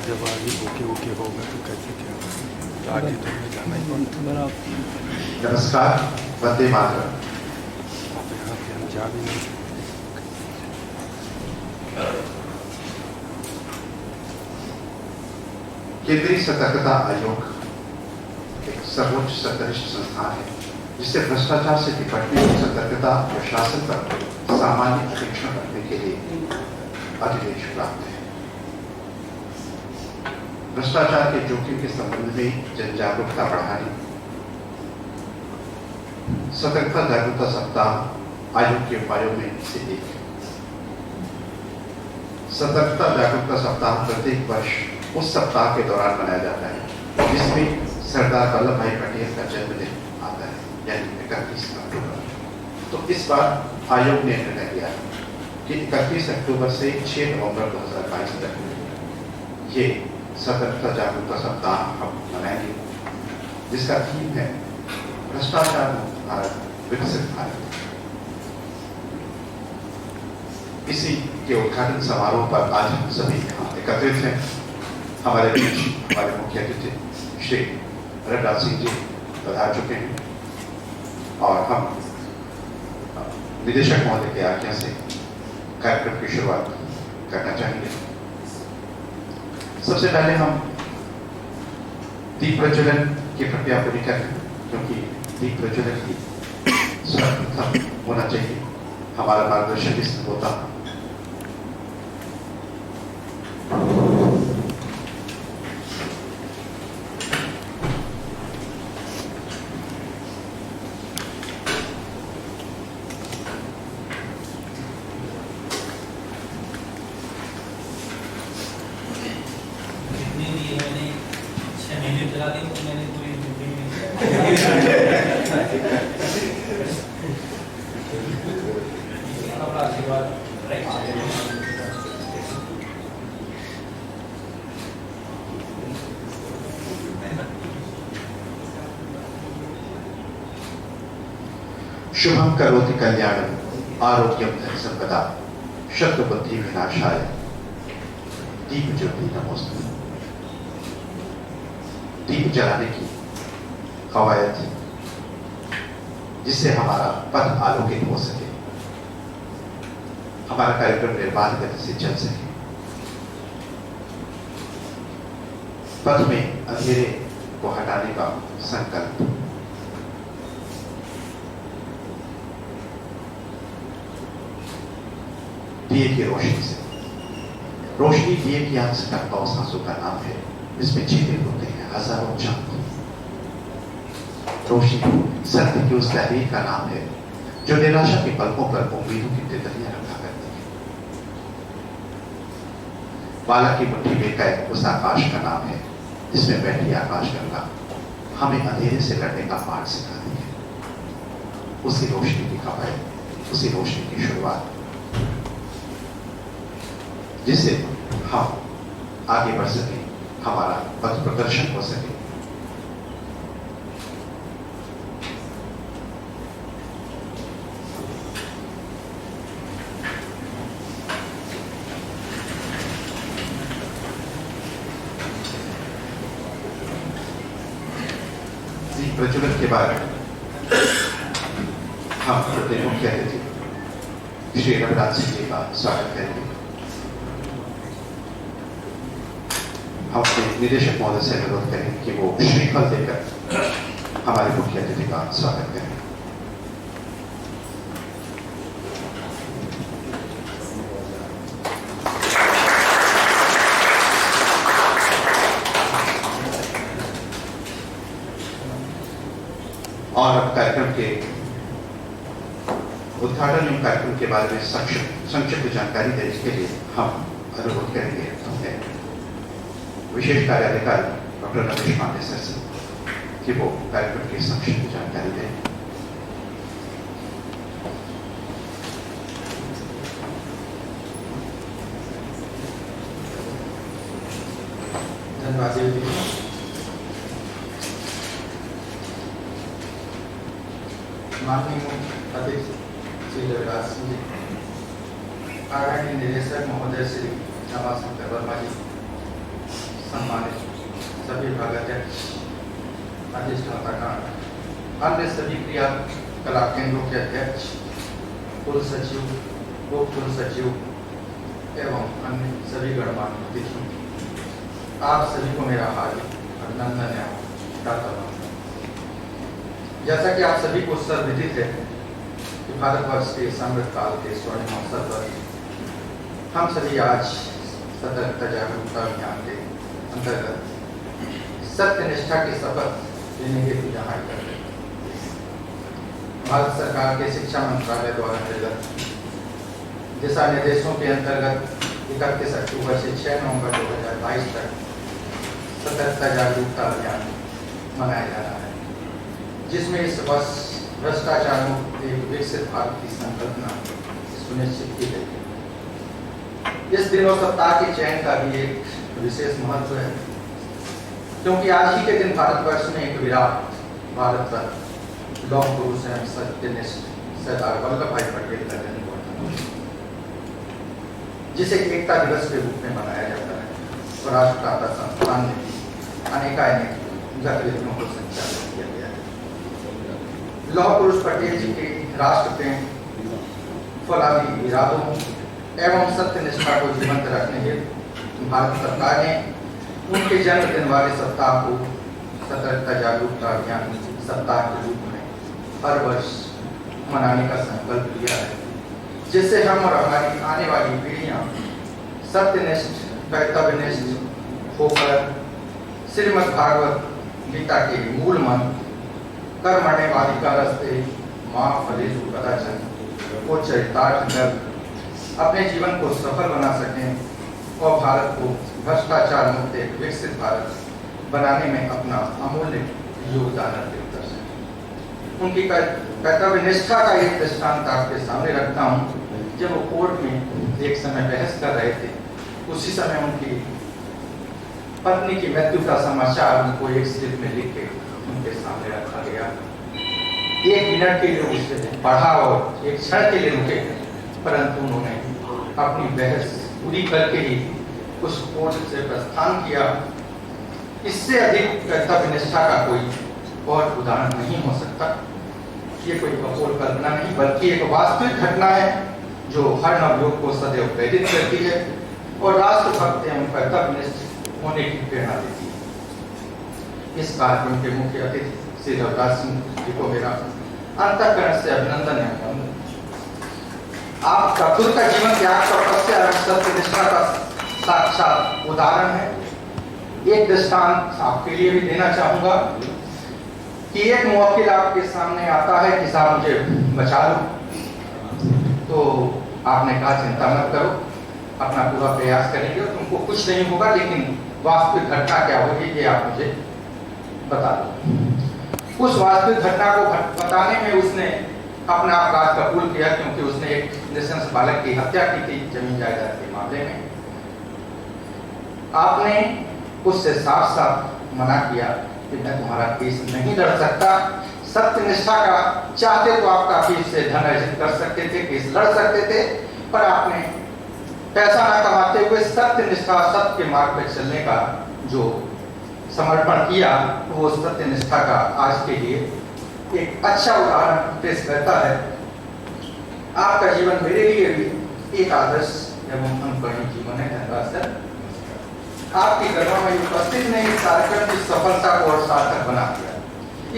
जब आगे ओके होगा तो कैसे क्या होगा, आगे तो हमें जाना ही पड़ता। नमस्कार, वंदे मातरम। अब यहाँ से हम जा भी नहीं सकते। केंद्रीय सतर्कता आयोग एक सर्वोच्च सत्तानिष्ठ संस्थान है जिससे भ्रष्टाचार से निपटने की सतर्कता प्रशासन पर सामान्य अपेक्षा रखने के लिए अधिदेश प्राप्त है। भ्रष्टाचार के जोखिम के संबंध में जन जागरूकता बढ़ाने, सतर्कता जागरूकता सप्ताह आयोग के उपायों में से एक है। सतर्कता जागरूकता सप्ताह प्रत्येक वर्ष उस सप्ताह के दौरान मनाया जाता है जिसमें सरदार वल्लभ भाई पटेल का जन्मदिन आता है, यानी 31 अक्टूबर। तो इस बार आयोग ने निर्णय लिया कि 31 अक्टूबर से 6 नवंबर 2022 तक ये सतर्कता जागरूकता सप्ताह हम मनाएंगे, जिसका थीम है भ्रष्टाचार मुक्त भारत, विकसित भारत। इसी के उद्घाटन समारोह पर आज हम सभी यहाँ एकत्रित हैं। हमारे बीच हमारे मुख्य अतिथि श्री रघुराज सिंह जी पधार चुके हैं और हम निदेशक महोदय की आज्ञा से कार्यक्रम की शुरुआत करना चाहेंगे। सबसे पहले हम दीप प्रज्वलन की प्रक्रिया पूरी करें, क्योंकि दीप प्रज्वलन की सर्वप्रथम होना चाहिए। हमारा मार्गदर्शन इसमें होता है। शुभम करोति कल्याणम आरोग्यम धन संपदा शत्रु बुद्धि विनाशाय दीप ज्योति नमोस्तुते। दीप जलाने की कवायद जिससे हमारा पथ आलोकित हो सके, हमारा कार्यक्रम निर्बाध गति से चल सके, पथ में अंधेरे को हटाने का संकल्प। दिए की रोशनी से, रोशनी दिए की आंख से टपका उस आंसू का नाम है जिसमें छिपे होते हैं हजारों चांद। रोशनी सत्य की उस तहरीर का नाम है जो निराशा के पलकों पर उम्मीदों की तितलियां रखा करती है। बालक की मुट्ठी में कैद उस आकाश का नाम है जिसमें बैठी आकाश गंगा हमें अंधेरे से लड़ने का पाठ सिखाती है। उसी रोशनी की खबर, उसी रोशनी की शुरुआत, जिससे हम आगे बढ़ सके, हमारा पथ प्रदर्शन हो सके। प्रज्वलन के बाद हम अपने मुख्य अतिथि श्री रघुराज सिंह जी का स्वागत करेंगे। हम अपने निदेशक महोदय से अनुरोध करें कि वो श्रीफल देकर हमारे मुख्य अतिथि का स्वागत करें। और अब कार्यक्रम के उद्घाटन एवं कार्यक्रम के बारे में संक्षिप्त जानकारी देने के लिए हम अनुरोध करेंगे विशेष कार्याधिकारी डॉक्टर रमेश पांडे सर से कि वो कार्यक्रम की संक्षिप्त जानकारी दें। धन्यवाद। माननीय अध्यक्ष श्री रघुराज सिंह जी, आदरणीय निदेशक महोदय श्री रमाशंकर वर्मा जी, सम्मानित सभी विभागाध्यक्ष, अधिष्ठातागण, अन्य सभी क्रियाकला केंद्रों के अध्यक्ष, कुल सचिव, उप कुल सचिव एवं अन्य सभी गणमान्य अतिथि, आप सभी को मेरा हार्दिक अभिनंदन एवं प्रार्थना। जैसा कि आप सभी को सर्वविदित है कि भारतवर्ष के समृद्ध काल के स्वर्णिम अवसर पर हम सभी आज सतर्कता जागरूकता अभियान के अंतर्गत सत्यनिष्ठा की शपथ लेने हेतु यहाँ कर रहे हैं। भारत सरकार के शिक्षा मंत्रालय द्वारा निर्गत दिशा निर्देशों के अंतर्गत 31 अक्टूबर से 6 नवंबर 2022 तक सतर्कता जागरूकता अभियान मनाया जा रहा है, जिसमें इस वर्ष भ्रष्टाचार मुक्त एक विकसित भारत की संकल्पना सुनिश्चित की गई है। इस दिन और सप्ताह के चयन का भी एक विशेष महत्व है, क्योंकि आज ही के दिन भारतवर्ष में एक विराट भारत रत्न लौह पुरुष एवं सत्यनिष्ठ सरदार वल्लभ भाई पटेल का जन्म हुआ था, जिसे एकता दिवस के रूप में मनाया जाता है और राष्ट्रपिता संस्थान में अनेकानेक गतिविधियों को संचालित किया गया है। लौह पुरुष पटेल जी के राष्ट्र प्रेम, फौलादी इरादों एवं सत्यनिष्ठा को जीवंत रखने हेतु भारत सरकार ने उनके जन्मदिन वाले सप्ताह को सतर्कता जागरूकता अभियान सप्ताह के रूप में हर वर्ष मनाने का संकल्प लिया है, जिससे हम और हमारी आने वाली पीढ़ियां सत्यनिष्ठ कर्तव्यनिष्ठ होकर श्रीमद् भागवत गीता के मूल मंत्र कर्मण्येवाधिकारस्ते मा फलेषु कदाचन को चरितार्थ कर अपने जीवन को सफल बना सकें और भारत को भ्रष्टाचार मुक्त एक विकसित भारत बनाने में अपना अमूल्य योगदान अर्पित कर सकें। उनकी कर्तव्य निष्ठा का एक दृष्टांत आपके सामने रखता हूँ। जब वो कोर्ट में एक समय बहस कर रहे थे, उसी समय उनकी पत्नी की मृत्यु का समाचार उनको एक स्लिप में लिख के उनके सामने रखा गया। 1 मिनट के लिए उसे पढ़ा और एक क्षण के लिए रुके, परंतु उन्होंने अपनी बहस पूरी करके ही उस कोर्ट से प्रस्थान किया। इससे अधिक कर्तव्य निष्ठा का कोई और उदाहरण नहीं हो सकता। ये कोई कपोल कल्पना नहीं, बल्कि एक वास्तविक घटना है जो हर नवयुवक को सदैव प्रेरित करती है और राष्ट्रभक्त एवं कर्तव्यनिष्ठ होने की प्रेरणा देती है। इस कार्यक्रम के मुख्य अतिथि श्री रविराज सिंह जी को मेरा अंतःकरण से अभिनंदन है। आपका खुद का जीवन त्याग तपस्या एवं सत्यनिष्ठा का साक्षात उदाहरण है। एक दृष्टांत आपके लिए भी देना चाहूंगा कि एक मुवक्किल आपके सामने आता है कि साहब मुझे बचा लो, तो आपने कहा चिंता मत करो, अपना पूरा प्रयास करेंगे, तुमको कुछ नहीं होगा, लेकिन वास्तविक घटना क्या होगी ये आप मुझे बता दो। उस वास्तविक घटना को बताने में उसने अपना अपराध कबूल किया, क्योंकि उसने एक नृशंस बालक की हत्या की थी जमीन जायदाद के मामले में। आपने उससे साफ साफ मना किया कि मैं तुम्हारा केस नहीं लड़ सकता। सत्यनिष्ठा का चाहते तो आप काफी से धन अर्जित कर सकते थे, केस लड़ सकते थे, पर आपने पैसा न कमाते हुए सत्यनिष्ठा सत्य के मार्ग पर चलने का जो समर्पण किया, वो सत्यनिष्ठा का आज के लिए एक अच्छा उदाहरण पेश करता है। आपका जीवन मेरे लिए भी एक आदर्श एवं अनुकरणीय जीवन है। धन्यवाद सर। आपकी गणना में उपस्थित ने इस कार्यक्रम की सफलता को और सार्थक बना दिया।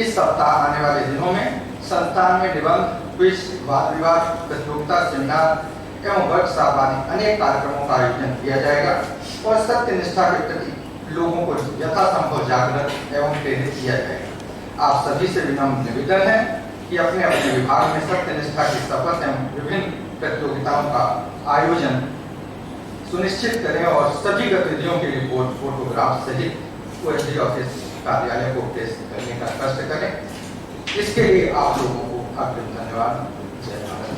इस सप्ताह आने वाले दिनों में संस्थान में निबंध, क्विज, वाद विवाद, प्रतियोगिता, सेमिनार एवं वर्कशॉप आदि अनेक कार्यक्रमों का आयोजन किया जाएगा और सत्यनिष्ठा के प्रति लोगों को यथासंभव जागृत एवं प्रेरित किया जाएगा। आप सभी से विनम्र निवेदन है कि अपने अपने विभाग में सत्यनिष्ठा की शपथ एवं विभिन्न प्रतियोगिताओं का आयोजन सुनिश्चित करें और सभी गतिविधियों की रिपोर्ट फोटोग्राफ सहित ओएसडी ऑफिस कार्यालय को पेश करने का कष्ट करें। इसके लिए आप लोगों को अग्रिम धन्यवाद। जय भारत।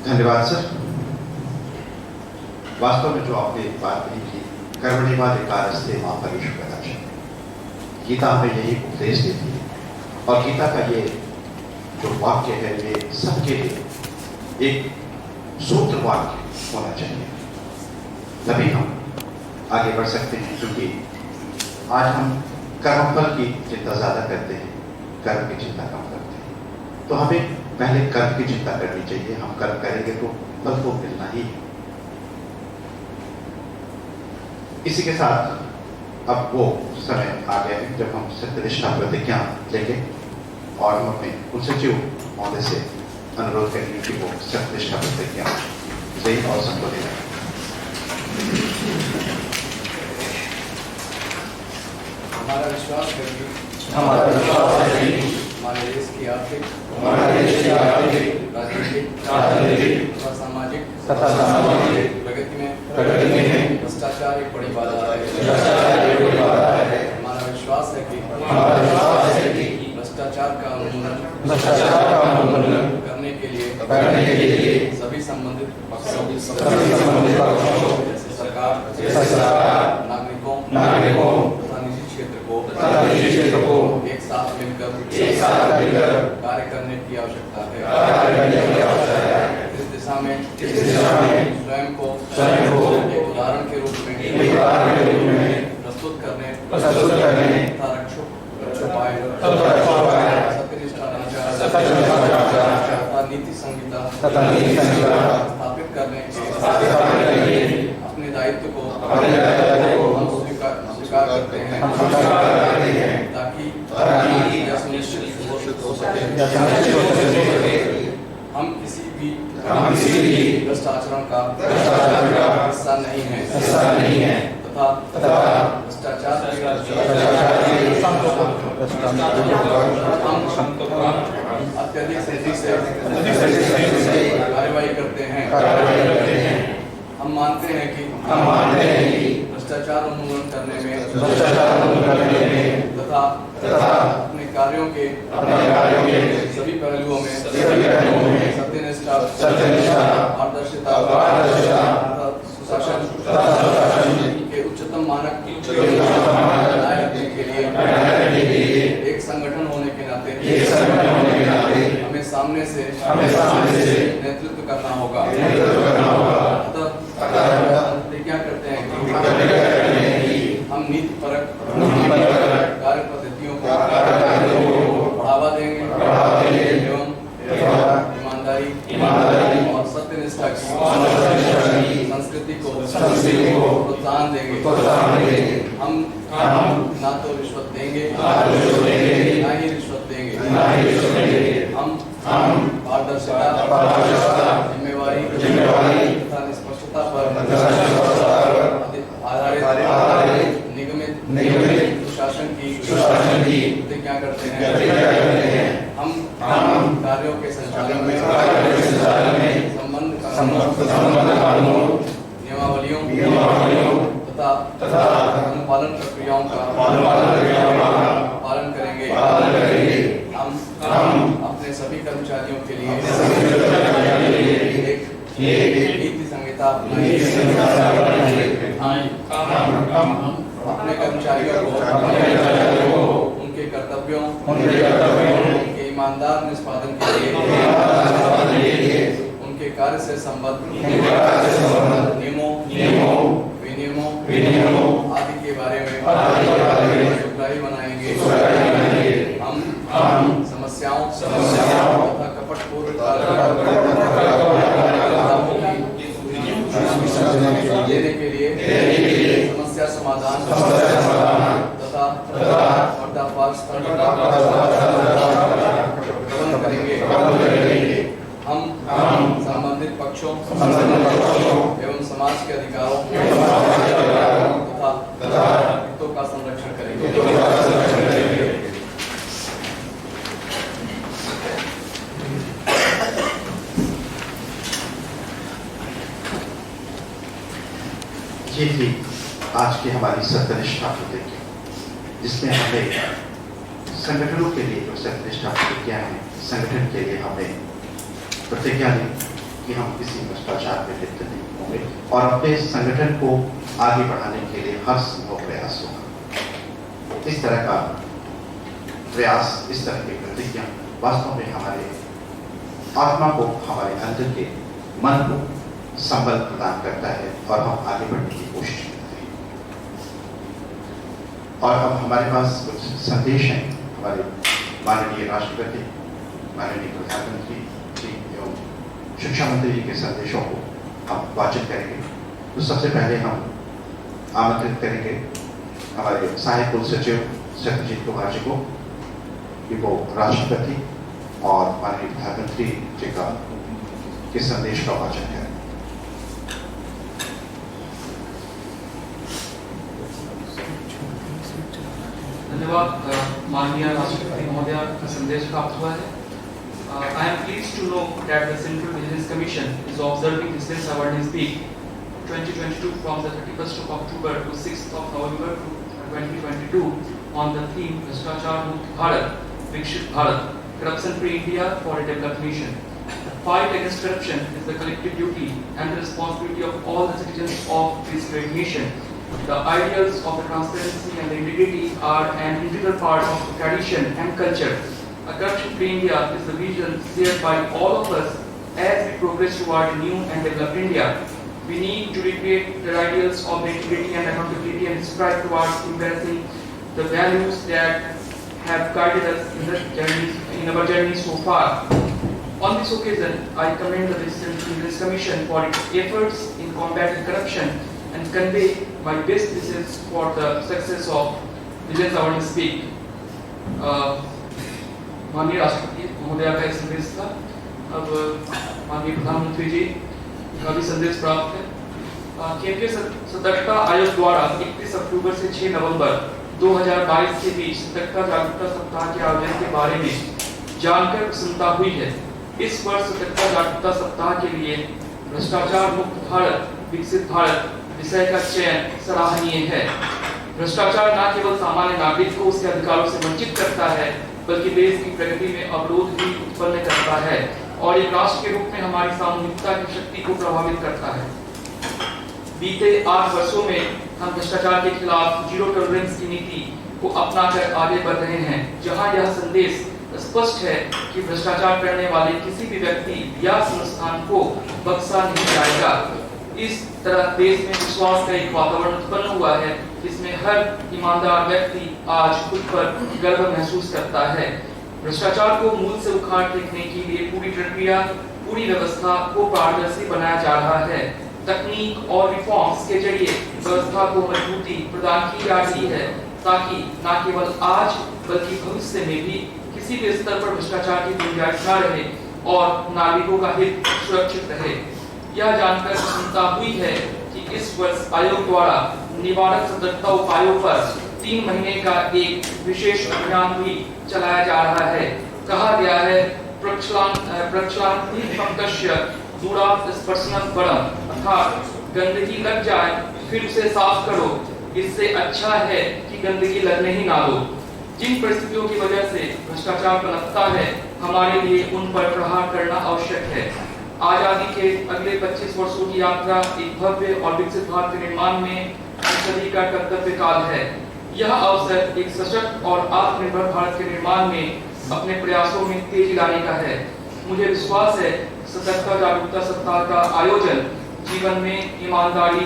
धन्यवाद सर। वास्तव में जो आपने एक बात कही थी, कर्मण्येवाधिकारस्ते मा फलेषु कदाचन, गीता हमें यही उपदेश देती है और गीता का ये जो वाक्य है ये सबके लिए एक सूत्र वाक्य होना चाहिए, तभी हम आगे बढ़ सकते हैं। क्योंकि आज हम कर्मफल की चिंता ज्यादा करते हैं, कर्म की चिंता कम करते हैं। तो हमें पहले कर्म की चिंता करनी चाहिए। हम कर्म करेंगे तो फल को मिलना ही है। इसी के साथ अब वो समय आ गया है जब हम सत्यनिष्ठा प्रतिज्ञा लेंगे और हम अपने कुलसचिव महोदय से अनुरोध करेंगे कि वो सत्यनिष्ठा प्रतिज्ञा से और संबोधित करें। हमारा विश्वास है कि हमारे देश की आर्थिक, राजनीतिक तथा सामाजिक प्रगति में भ्रष्टाचार एक बड़ी बाधा है। हमारा विश्वास है कि भ्रष्टाचार का उन्मूलन करने के लिए सभी संबंधित पक्षों जैसे सरकार, नागरिकों तथा निजी क्षेत्र को एक साथ मिलकर कार्य करने की आवश्यकता है। इस दिशा में स्वयं को एक उदाहरण के रूप में प्रस्तुत करने तथा सत्यनिष्ठा तथा नीति संहिता स्थापित करने के अपने दायित्व को हम स्वीकार करते हैं ताकि यह सुनिश्चित हो सके हम किसी भी भ्रष्ट आचरण का हिस्सा नहीं है तथा भ्रष्टाचार अत्यधिक तेजी से कार्यवाही करते हैं। हम मानते हैं कि भ्रष्टाचार उन्मूलन करने में तथा अपने कार्यों के सभी पहलुओं में सत्यनिष्ठा, पारदर्शिता तथा सुशासन के उच्चतम मानक बनाए रखने के लिए एक संगठन होने के नाते हमें सामने से नेतृत्व करना होगा। अतः प्रतिज्ञा करते हैं कि हम नीतिपरक कार्य पद्धतियों को बढ़ावा देंगे एवं ईमानदारी और सत्यनिष्ठा की संस्कृति को प्रोत्साहन देंगे। हम ना तो रिश्वत देंगे ना ही रिश्वत देंगे। हम पारदर्शिता, जिम्मेवारी तथा निष्पक्षता पर आधारित निगमित सुशासन की प्रतिज्ञा करते हैं। हम कार्यों के संचालन में संबंध कानूनों, नियमावलियों तथा अनुपालन प्रक्रियाओं का पालन करेंगे। हम अपने सभी कर्मचारियों के लिए एक नीति संहिता अपने कर्मचारियों को उनके कर्तव्यों के ईमानदार निष्पादन के लिए उनके कार्य से संबद्ध नियमों, विनियमों आदि के बारे में सुग्राही बनाएंगे। हम समस्याओं तथा कपटपूर्ण देने के लिए समस्या समाधान तथा पर्दाफाश करेंगे। हम संबंधित पक्षों एवं समाज के अधिकारों तथा हितों का संरक्षण करेंगे। ये थी आज की हमारी सत्यनिष्ठा प्रतिज्ञा, जिसमें हमें संगठनों के लिए जो सत्यनिष्ठा प्रतिज्ञा है, संगठन के लिए हमें प्रतिज्ञा ली कि हम किसी भ्रष्टाचार में लिप्त नहीं होंगे और अपने संगठन को आगे बढ़ाने के लिए हर संभव प्रयास होगा। इस तरह का प्रयास, इस तरह की प्रतिज्ञा वास्तव में हमारे आत्मा को, हमारे अंदर के मन को संबल प्रदान करता है और हम आगे बढ़ने की कोशिश करते हैं। और अब हमारे पास कुछ संदेश हैं हमारे माननीय राष्ट्रपति, माननीय प्रधानमंत्री जी एवं शिक्षा मंत्री जी के संदेशों को हम वाचन करेंगे। तो सबसे पहले हम आमंत्रित करेंगे हमारे सहायक कुल सचिव सत्यजीत कुमार जी को कि वो राष्ट्रपति और माननीय प्रधानमंत्री जी का के संदेश का वाचन करें। धन्यवाद। माननीय राष्ट्रपति महोदय का संदेश प्राप्त हुआ है। I am pleased to know that the Central Vigilance Commission is observing Vigilance Awareness Week 2022 from the 31st of October to 6th of November 2022 on the theme Bhrastachaar Mukt Bharat, Vikshit Bharat, Corruption Free India for a Developed Nation. The fight against corruption is the collective duty and the responsibility of all the citizens of this great nation. The ideals of the transparency and the integrity are an integral part of the tradition and culture. A corruption-free India is the vision shared by all of us as we progress toward a new and developed India. We need to recreate the ideals of the integrity and accountability and strive towards embracing the values that have guided us in our journey so far. On this occasion, I commend the Central Vigilance Commission for its efforts in combating corruption and convey my best wishes for the success of Vigilance Awareness Week. माननीय राष्ट्रपति महोदय का एक संदेश था। अब माननीय प्रधानमंत्री जी का भी संदेश प्राप्त है। केंद्रीय सतर्कता आयोग द्वारा 31 अक्टूबर से 6 नवंबर 2022 के बीच सतर्कता जागरूकता सप्ताह के आयोजन के बारे में जानकर प्रसन्नता हुई है। इस वर्ष सतर्कता जागरूकता सप्ताह के लिए भ्रष्टाचार मुक्त भारत विकसित भारत विषय का चयन सराहनीय है। भ्रष्टाचार न केवल सामान्य नागरिक को उसके अधिकारों से वंचित करता है, बल्कि देश की प्रगति में अवरोध भी उत्पन्न करता है और एक राष्ट्र के रूप में हमारी सामूहिकता की शक्ति को प्रभावित करता है। बीते 8 वर्षों में हम भ्रष्टाचार के खिलाफ जीरो टॉलरेंस की नीति को अपनाकर आगे बढ़ रहे हैं, जहां यह संदेश स्पष्ट है कि भ्रष्टाचार करने वाले किसी भी व्यक्ति या संस्थान को बख्शा नहीं जाएगा। इस तरह देश में विश्वास का एक वातावरण उत्पन्न हुआ है, जिसमें हर ईमानदार व्यक्ति आज खुद पर गर्व महसूस करता है। भ्रष्टाचार को मूल से उखाड़ फेंकने के लिए पूरी प्रक्रिया, पूरी व्यवस्था को पारदर्शी बनाया जा रहा है। तकनीक और रिफॉर्म्स के जरिए व्यवस्था को मजबूती प्रदान की जा रही है, ताकि न केवल आज बल्कि भविष्य में भी किसी भी स्तर पर भ्रष्टाचार की गुंजाइश न रहे और नागरिकों का हित सुरक्षित रहे। यह जानकर चिंता हुई है कि इस वर्ष आयोग द्वारा निवारक सतर्कता उपायों पर 3 महीने का एक विशेष अभियान भी चलाया जा रहा है। कहा गया है प्रक्षालनार्थी पंकस्य दूरात् स्पर्शनं परम, अर्थात गंदगी लग जाए फिर उसे साफ करो, इससे अच्छा है कि गंदगी लगने ही ना दो। जिन परिस्थितियों की वजह से भ्रष्टाचार पनपता है, हमारे लिए उन पर प्रहार करना आवश्यक है। आजादी के अगले 25 वर्षों की यात्रा एक भव्य और विकसित भारत के निर्माण में हम सभी का कर्तव्य काल है। यह अवसर एक सशक्त और आत्मनिर्भर भारत के निर्माण में अपने प्रयासों में तेजी लाने का है। मुझे विश्वास है सतर्कता जागरूकता सप्ताह का आयोजन जीवन में ईमानदारी,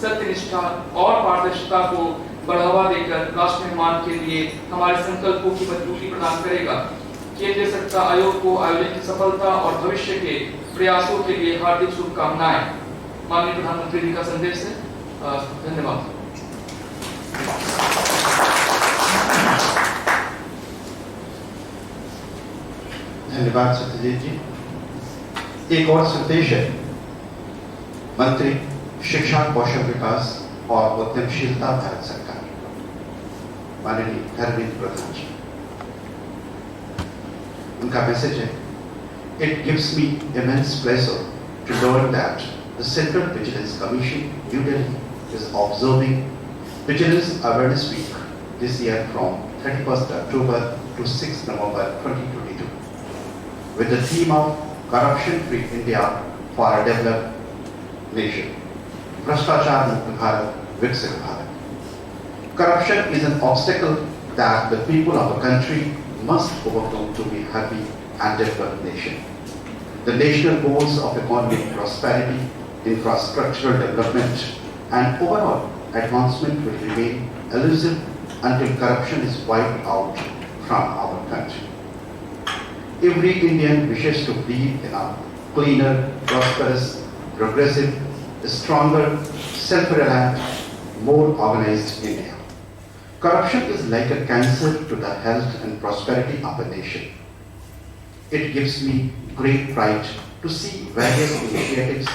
सत्यनिष्ठा और पारदर्शिता को बढ़ावा देकर राष्ट्र निर्माण के लिए हमारे संकल्पों की मजबूती प्रदान करेगा। केंद्रीय सतर्कता आयोग को आयोजन की सफलता और भविष्य के प्रयासों के लिए हार्दिक शुभकामनाएं। माननीय प्रधानमंत्री जी का संदेश है। धन्यवाद। धन्यवाद सत्यजीत जी। एक और संदेश है मंत्री शिक्षा, कौशल विकास और उद्यमशीलता भारत सरकार, माननीय धर्मेंद्र प्रधान जी। उनका मैसेज है, It gives me immense pleasure to learn that the Central Vigilance Commission, New Delhi, is observing Vigilance Awareness Week this year from 31st October to 6th November 2022, with the theme of Corruption-Free India for a Developed Nation. Bhrastachaar Mukt Bharat, Viksit Bharat. Corruption is an obstacle that the people of a country must overcome to be happy and developed nation. The national goals of economic prosperity, infrastructural development, and overall advancement will remain elusive until corruption is wiped out from our country. Every Indian wishes to live in a cleaner, prosperous, progressive, stronger, self-reliant, more organized India. Corruption is like a cancer to the health and prosperity of a nation. It gives me great pride to see various initiatives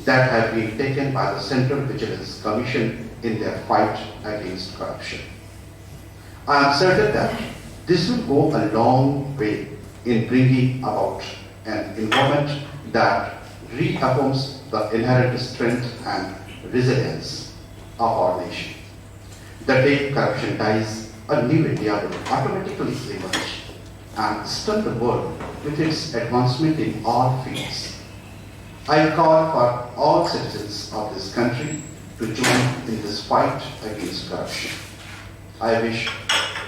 that have been taken by the Central Vigilance Commission in their fight against corruption. I am certain that this will go a long way in bringing about an environment that reaffirms the inherent strength and resilience of our nation. The day corruption dies, a new India will automatically emerge and stun the world with its advancement in all fields. I call for all citizens of this country to join in this fight against corruption. I wish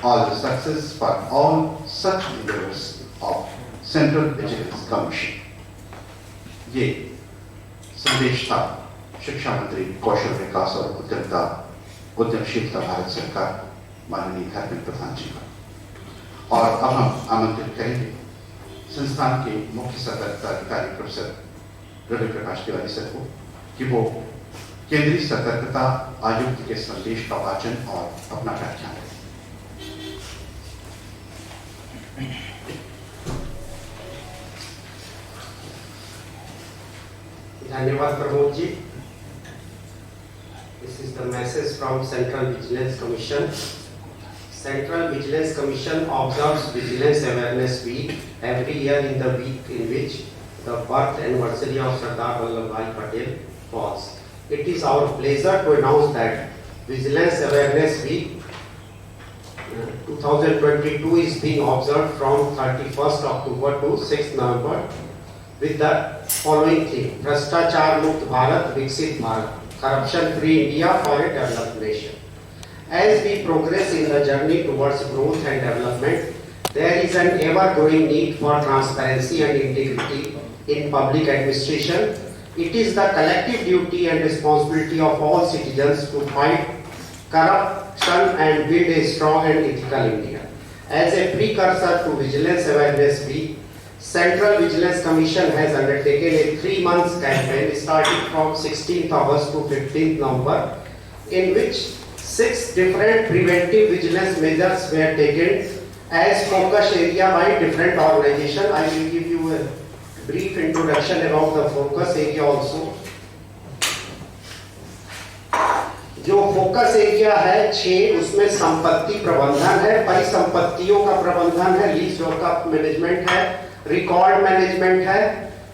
all the success for all such endeavors of Central Vigilance Commission. ये संदेश था शिक्षा मंत्री, कौशल विकास और उद्यमशीलता भारत सरकार माननीय धर्मेंद्र प्रधान जी का। और अब हम आमंत्रित करेंगे संस्थान के मुख्य सतर्कता अधिकारी प्रोफेसर रवि प्रकाश तिवारी सर को कि वो केंद्रीय सतर्कता आयुक्त के संदेश का वाचन और अपना व्याख्यान करें। धन्यवाद Pramod ji. This is the message from Central Vigilance Commission. Central Vigilance Commission observes Vigilance Awareness Week every year in the week in which the birth anniversary of Sardar Vallabhbhai Patel falls. It is our pleasure to announce that Vigilance Awareness Week 2022 is being observed from 31st October to 6th November with the following theme: Bhrashtachar Mukt Bharat, Viksit Bharat, Corruption Free India for a Developed Nation. As we progress in the journey towards growth and development, there is an ever-growing need for transparency and integrity in public administration. It is the collective duty and responsibility of all citizens to fight corruption and build a strong and ethical India. As a precursor to Vigilance Awareness Week, Central Vigilance Commission has undertaken a 3-month campaign starting from 16th August to 15th November, in which 6 different preventive vigilance measures were taken as focus area by different organizations. I will give you a brief introduction about the focus area also. जो focus area है 6, उसमें संपत्ति प्रबंधन है, परिसंपत्तियों का प्रबंधन है, लीज लॉकअप मैनेजमेंट है, रिकॉर्ड मैनेजमेंट है,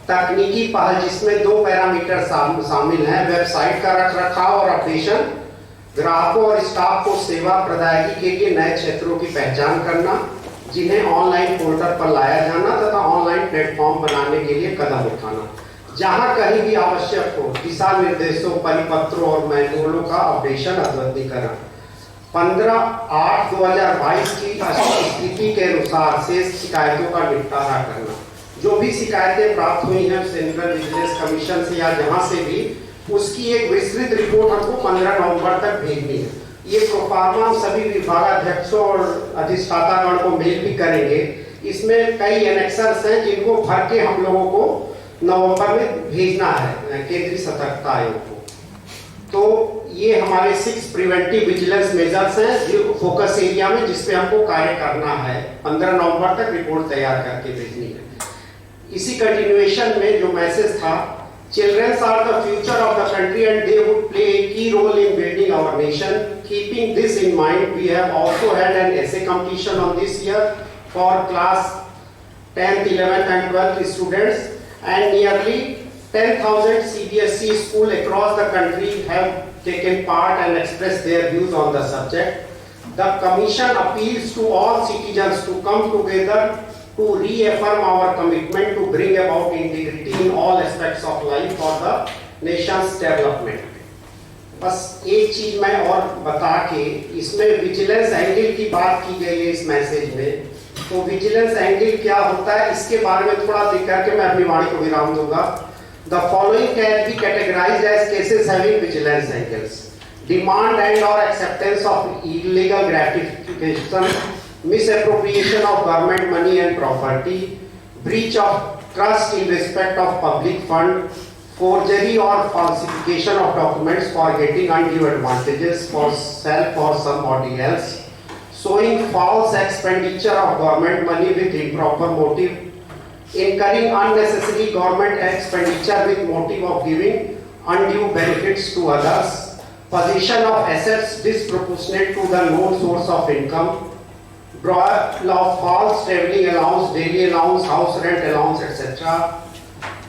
तकनीकी पहल जिसमें 2 पैरामीटर शामिल हैं: वेबसाइट का रखरखाव और अपडेशन, ग्राहकों और स्टाफ को सेवा प्रदायगी के लिए नए क्षेत्रों की पहचान करना, जिन्हें ऑनलाइन पोर्टल पर लाया जाना तथा ऑनलाइन प्लेटफॉर्म बनाने के लिए कदम उठाना। जहां कहीं भी आवश्यक हो दिशा निर्देशों, परिपत्रों और मैनुअलों का अपडेशन अद्यतनीकरण। 15/8/2022 की स्थिति के अनुसार शेष शिकायतों का निपटारा करना। जो भी शिकायतें प्राप्त हुई हैं सेंट्रल विजिलेंस कमीशन से या जहां से भी, उसकी एक विस्तृत रिपोर्ट हमको 15 नवंबर तक भेजनी है। ये प्रोफार्मा हम सभी विभागाध्यक्षों और अधिष्ठातागण को मेल भी करेंगे। इसमें कई एनेक्सर्स हैं जिनको भर के हम लोगों को नवंबर में भेजना है केंद्रीय सतर्कता आयोग को। तो ये हमारे 6 प्रिवेंटिव विजिलेंस मेजर्स हैं जो फोकस एरिया में, जिसपे हमको कार्य करना है। 15 नवंबर तक रिपोर्ट तैयार करके भेजनी है। इसी कंटिन्यूएशन में जो मैसेज था, children are the future of the country and they would play a key role in building our nation. Keeping this in mind, we have also had an essay competition on this year for class 10th, 11th and 12th students, and nearly 10,000 CBSE schools across the country have taken part and expressed their views on the subject. The Commission appeals to all citizens to come together to reaffirm our commitment to bring about integrity in all aspects of life for the nation's development. बस एक चीज मैं और बता के, इसमें vigilance angle की बात की गई है इस मैसेज में। तो विजिलेंस एंगल क्या होता है इसके बारे में थोड़ा देख करके मैं अपनी वाणी को विराम दूंगा। The following can be categorised as cases having vigilance angles: demand and और acceptance of illegal gratification, misappropriation of government money and property, breach of trust in respect of public fund, forgery or falsification of documents for getting undue advantages for self or somebody else, showing false expenditure of government money with improper motive, incurring unnecessary government expenditure with motive of giving undue benefits to others, possession of assets disproportionate to the known source of income, drawal of false travelling allowance, daily allowance, house rent allowance, etc.,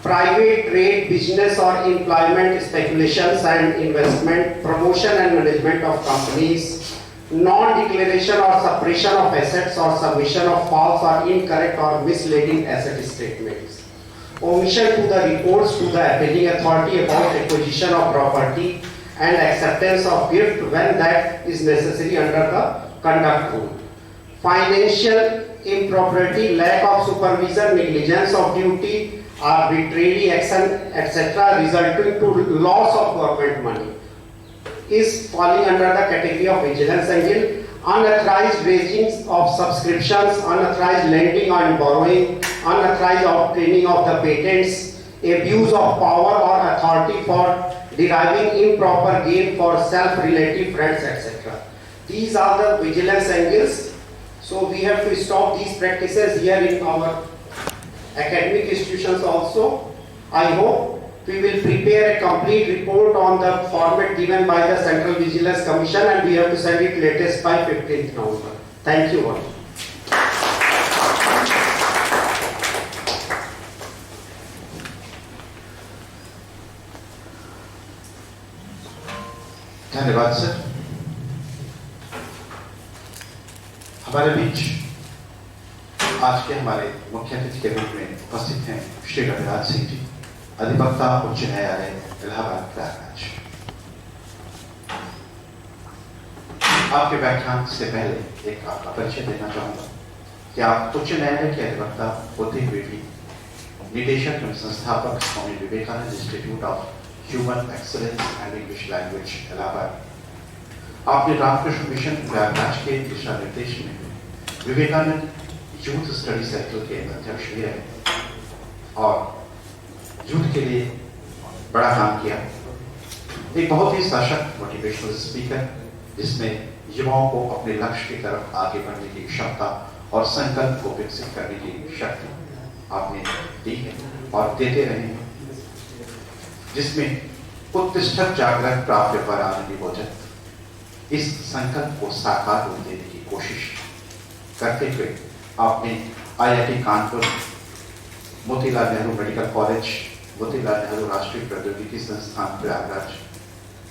private trade, business or employment speculations and investment, promotion and management of companies, non-declaration or suppression of assets or submission of false or incorrect or misleading asset statements, omission to the reports to the appealing authority about acquisition of property and acceptance of gift when that is necessary under the conduct rule, financial impropriety, lack of supervision, negligence of duty, arbitrary action, etc., resulting to loss of government money is falling under the category of vigilance angle. Unauthorized raising of subscriptions, unauthorized lending and borrowing, unauthorized obtaining of the patents, abuse of power or authority for deriving improper gain for self-relative friends, etc. These are the vigilance angles. So we have to stop these practices here in our academic institutions also. I hope we will prepare a complete report on the format given by the Central Vigilance Commission, and we have to send it latest by 15th November. Thank you all. धन्यवाद sir. हमारे बीच आज के हमारे मुख्य अतिथि के रूप में उपस्थित हैं श्री रविराज सिंह जी, अधिवक्ता उच्च न्यायालय इलाहाबाद प्रयागराज। आपके व्याख्यान से पहले एक आपका परिचय देना चाहूंगा कि आप उच्च न्यायालय के अधिवक्ता होते हुए भी निदेशक एवं संस्थापक Swami Vivekananda institute of human excellence and English language Allahabad. आपने रामकृष्ण मिशन प्रयागराज के दिशा निर्देश में विवेकानंद यूथ स्टडी सर्कल के अध्यक्ष भी रहे और यूथ के लिए बड़ा काम किया। एक बहुत ही सशक्त मोटिवेशनल स्पीकर जिसमें युवाओं को अपने लक्ष्य की तरफ आगे बढ़ने की क्षमता और संकल्प को विकसित करने की शक्ति आपने दी है और देते रहे हैं, जिसमें उत्तिष्ठत जागृत प्राप्य पर आनंदी बोधन इस संकल्प को साकार रूप देने की कोशिश करते हुए आपने IIT Kanpur, Motilal Nehru medical college, Motilal Nehru राष्ट्रीय प्रौद्योगिकी संस्थान प्रयागराज,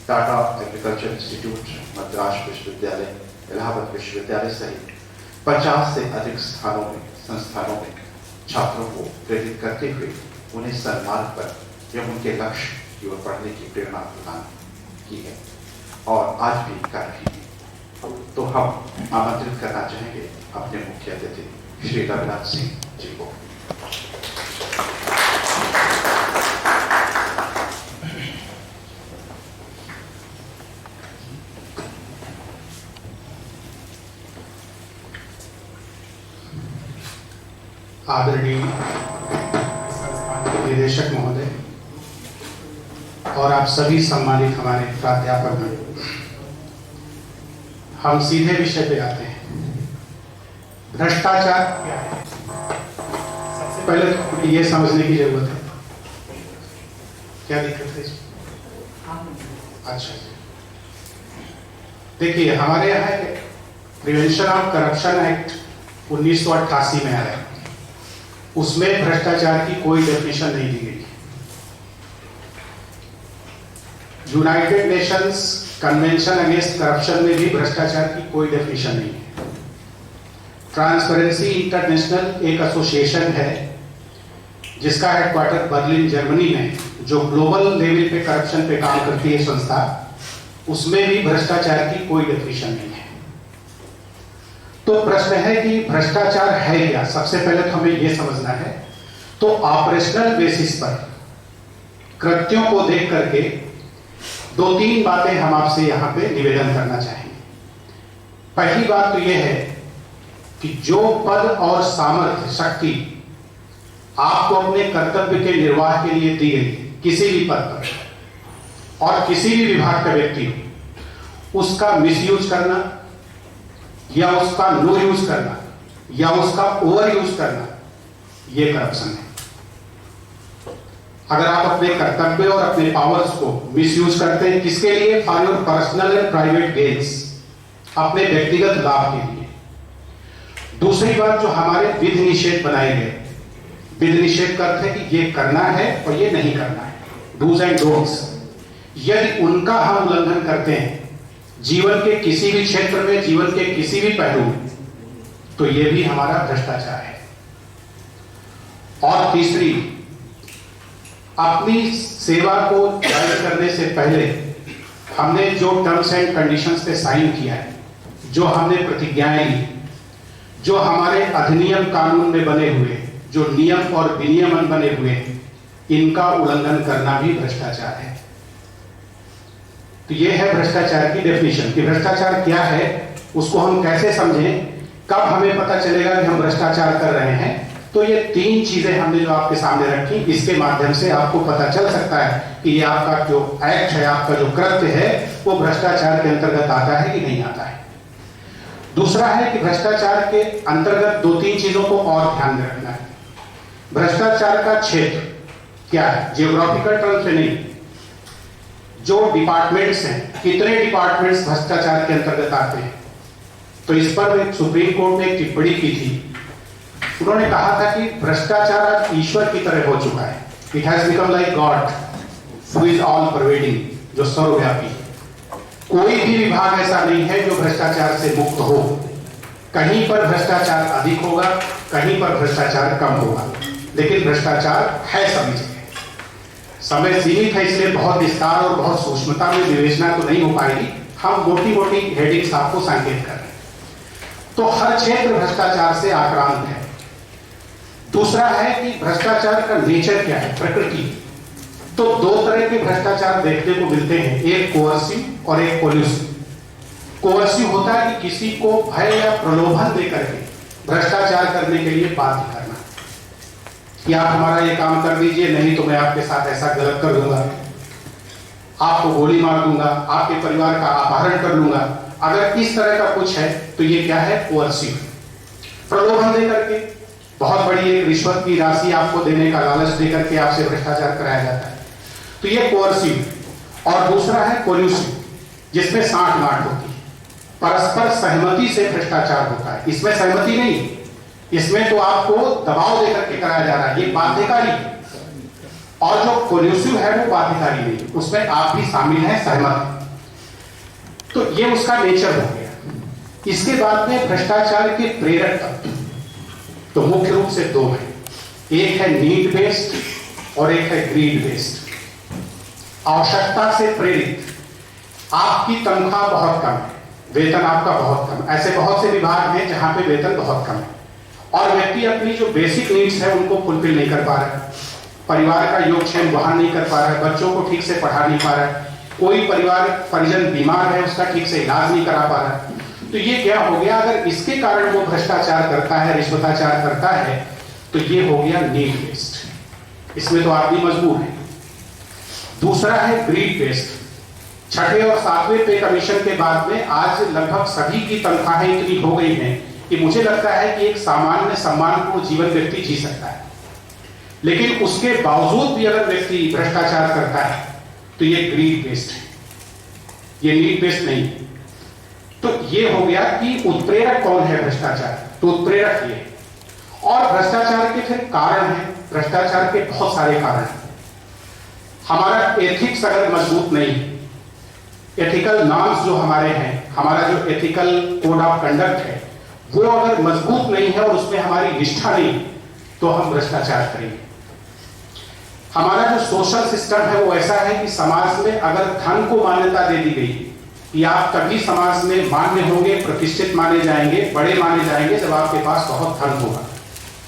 टाटा एग्रीकल्चर इंस्टीट्यूट, मद्रास विश्वविद्यालय, इलाहाबाद विश्वविद्यालय सहित 50 से अधिक संस्थानों में छात्रों को प्रेरित करते हुए उन्हें सन्मार्ग पर एवं उनके लक्ष्य की ओर बढ़ने की प्रेरणा प्रदान की है और आज भी कर रही है। तो हम आमंत्रित करना चाहेंगे अपने मुख्य अतिथि श्री रविराज सिंह जी को। आदरणीय संस्थान के निदेशक महोदय और आप सभी सम्मानित हमारे प्राध्यापक, हम सीधे विषय पे आते हैं। भ्रष्टाचार क्या है? सबसे पहले तो ये समझने की जरूरत है। क्या दिक्कत है? अच्छा, देखिए हमारे यहाँ प्रिवेंशन ऑफ करप्शन एक्ट 1988 में आया, उसमें भ्रष्टाचार की कोई डेफिनेशन नहीं दी गई। United Nations convention against corruption में भी भ्रष्टाचार की कोई डेफिनेशन नहीं है। ट्रांसपेरेंसी इंटरनेशनल एक एसोसिएशन है जिसका हेडक्वार्टर बर्लिन जर्मनी में, जो ग्लोबल लेवल पे करप्शन पे काम करती है संस्था, उसमें भी भ्रष्टाचार की कोई डेफिनेशन नहीं है। तो प्रश्न है कि भ्रष्टाचार है क्या? सबसे पहले तो हमें यह समझना है। तो ऑपरेशनल बेसिस पर कृत्यों को देख करके 2-3 बातें हम आपसे यहां पे निवेदन करना चाहेंगे। पहली बात तो यह है कि जो पद और सामर्थ्य शक्ति आपको अपने कर्तव्य के निर्वाह के लिए दी गई, किसी भी पद पर और किसी भी विभाग का व्यक्ति हो, उसका मिसयूज करना या उसका नो यूज करना या उसका ओवर यूज करना, यह करप्शन है। अगर आप अपने कर्तव्य और अपने पावर्स को मिसयूज करते हैं, किसके लिए? For your personal and private gains, अपने व्यक्तिगत लाभ के लिए। दूसरी बात, जो हमारे विधि निषेध बनाए गए, विधि निषेध का अर्थ है कि ये करना है और ये नहीं करना है, डूज एंड डोंट्स। यदि उनका हम उल्लंघन करते हैं जीवन के किसी भी क्षेत्र में, जीवन के किसी भी पहलू में, तो यह भी हमारा भ्रष्टाचार है। और तीसरी, अपनी सेवा को जारी करने से पहले हमने जो टर्म्स एंड कंडीशंस पे साइन किया है, जो हमने प्रतिज्ञाएं ली, जो हमारे अधिनियम कानून में बने हुए, जो नियम और विनियमन बने हुए, इनका उल्लंघन करना भी भ्रष्टाचार है। तो यह है भ्रष्टाचार की डेफिनेशन कि भ्रष्टाचार क्या है, उसको हम कैसे समझें, कब हमें पता चलेगा कि हम भ्रष्टाचार कर रहे हैं। तो ये 3 चीजें हमने जो आपके सामने रखी, इसके माध्यम से आपको पता चल सकता है कि ये आपका जो एक्ट है, आपका जो कृत्य है, वो भ्रष्टाचार के अंतर्गत आता है कि नहीं आता है। दूसरा है कि भ्रष्टाचार के अंतर्गत 2-3 चीजों को और ध्यान में रखना है। भ्रष्टाचार का क्षेत्र क्या है? जियोग्राफिकल टर्म से नहीं, जो डिपार्टमेंट्स हैं, कितने डिपार्टमेंट्स भ्रष्टाचार के अंतर्गत आते हैं। तो इस पर सुप्रीम कोर्ट ने एक टिप्पणी की थी। उन्होंने कहा था कि भ्रष्टाचार आज ईश्वर की तरह हो चुका है। It has become like God who is all pervading, जो सर्वव्यापी है। कोई भी विभाग ऐसा नहीं है जो भ्रष्टाचार से मुक्त हो। कहीं पर भ्रष्टाचार अधिक होगा, कहीं पर भ्रष्टाचार कम होगा, लेकिन भ्रष्टाचार है सभी जगह। समय सीमित है, इसलिए बहुत विस्तार और बहुत सूक्ष्मता में विवेचना तो नहीं हो पाएगी। हम मोटी-मोटी हेडिंग्स आपको संकेत कर रहे हैं। तो हर क्षेत्र भ्रष्टाचार से आक्रांत है। दूसरा है कि भ्रष्टाचार का नेचर क्या है, प्रकृति। तो 2 तरह के भ्रष्टाचार देखने को मिलते हैं, एक कोअर्सिव और एक कोल्यूसिव। कोअर्सिव होता है कि किसी को भय या प्रलोभन देकर के भ्रष्टाचार करने के लिए बाध्य करना कि आप हमारा ये काम कर दीजिए, नहीं तो मैं आपके साथ ऐसा गलत कर दूंगा, आपको गोली मार दूंगा, आपके परिवार का अपहरण कर लूंगा। अगर इस तरह का कुछ है तो ये क्या है? कोअर्सिव। प्रलोभन देकर के, बहुत बड़ी एक रिश्वत की राशि आपको देने का लालच देकर के आपसे भ्रष्टाचार कराया जाता है, तो ये कोअर्सिव। और दूसरा है कोल्यूसिव, जिसमें साठ-गांठ होती है, परस्पर सहमति से भ्रष्टाचार होता है। इसमें सहमति नहीं, इसमें तो आपको दबाव देकर के कराया जा रहा है, ये बाध्यकारी। और जो कोल्यूसिव है वो बाध्यकारी नहीं, उसमें आप भी शामिल हैं, सहमत। तो ये उसका नेचर हो गया। इसके बाद में भ्रष्टाचार के प्रेरक तत्व तो मुख्य रूप से 2 हैं, एक है नीड बेस्ड और एक है ग्रीड बेस्ड। आवश्यकता से प्रेरित, आपकी तनख्वाह बहुत कम है, वेतन आपका बहुत कम, ऐसे बहुत से विभाग हैं जहां पे वेतन बहुत कम है, और व्यक्ति अपनी जो बेसिक नीड्स है उनको फुलफिल नहीं कर पा रहा है, परिवार का योगक्षेम वहन नहीं कर पा रहा है, बच्चों को ठीक से पढ़ा नहीं पा रहा है, कोई परिवार परिजन बीमार है, उसका ठीक से इलाज नहीं करा पा रहा है। तो ये क्या हो गया? अगर इसके कारण वो भ्रष्टाचार करता है, रिश्वताचार करता है, तो ये हो गया नीड बेस्ड, इसमें तो आदमी मजबूर है। दूसरा है ग्रीड बेस्ड। 6ठे और 7वें पे कमीशन के बाद में आज लगभग सभी की तनख्वाहें इतनी हो गई हैं कि मुझे लगता है कि एक सामान्य सम्मानपूर्ण जीवन व्यक्ति जी सकता है, लेकिन उसके बावजूद भी अगर व्यक्ति भ्रष्टाचार करता है तो ये ग्रीड बेस्ड है, ये नीड बेस्ड नहीं। तो ये हो गया कि उत्प्रेरक कौन है भ्रष्टाचार, तो उत्प्रेरक ये। और भ्रष्टाचार के फिर कारण है, भ्रष्टाचार के बहुत सारे कारण हैं। हमारा एथिक्स अगर मजबूत नहीं, एथिकल नॉर्म्स जो हमारे हैं, हमारा जो एथिकल कोड ऑफ कंडक्ट है, वो अगर मजबूत नहीं है और उसमें हमारी निष्ठा नहीं, तो हम भ्रष्टाचार करेंगे। हमारा जो सोशल सिस्टम है वो ऐसा है कि समाज में अगर धन को मान्यता दे दी गई कि आप तभी समाज में मान्य होंगे, प्रतिष्ठित माने जाएंगे, बड़े माने जाएंगे जब आपके पास बहुत धन होगा।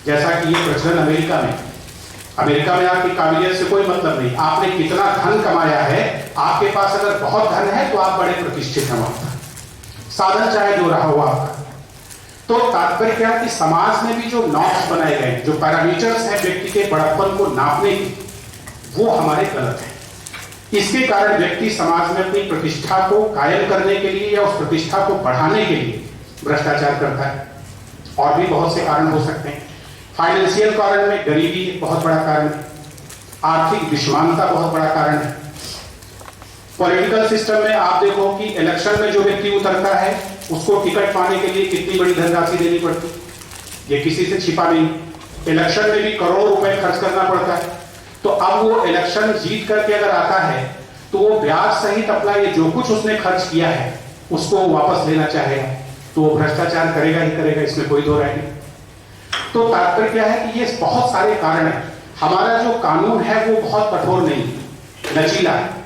जैसा कि ये प्रचलन अमेरिका में आपकी काबिलियत से कोई मतलब नहीं, आपने कितना धन कमाया है, आपके पास अगर बहुत धन है तो आप बड़े प्रतिष्ठित हैं वहां पर, साधन चाहे जो रहा हो आपका। तो तात्पर्य क्या है कि समाज में भी जो नॉर्म्स बनाए गए, जो पैरामीटर्स हैं व्यक्ति के बड़प्पन को नापने की, वो हमारे गलत है। इसके कारण व्यक्ति समाज में अपनी प्रतिष्ठा को कायम करने के लिए या उस प्रतिष्ठा को बढ़ाने के लिए भ्रष्टाचार करता है। और भी बहुत से कारण हो सकते हैं। फाइनेंशियल कारण में गरीबी एक बहुत बड़ा कारण है, आर्थिक विषमानता बहुत बड़ा कारण है। पॉलिटिकल सिस्टम में आप देखो कि इलेक्शन में जो व्यक्ति उतरता है उसको टिकट पाने के लिए कितनी बड़ी धनराशि देनी पड़ती, ये किसी से छिपा नहीं। इलेक्शन में भी करोड़ों रुपए खर्च करना पड़ता है। तो अब वो इलेक्शन जीत करके अगर आता है तो वो ब्याज सहित अपना ये जो कुछ उसने खर्च किया है उसको वापस लेना चाहेगा, तो वो भ्रष्टाचार करेगा ही करेगा, इसमें कोई दो राय नहीं। तो तात्पर्य क्या है कि ये बहुत सारे कारण हैं। हमारा जो कानून है वो बहुत कठोर नहीं, लचीला है।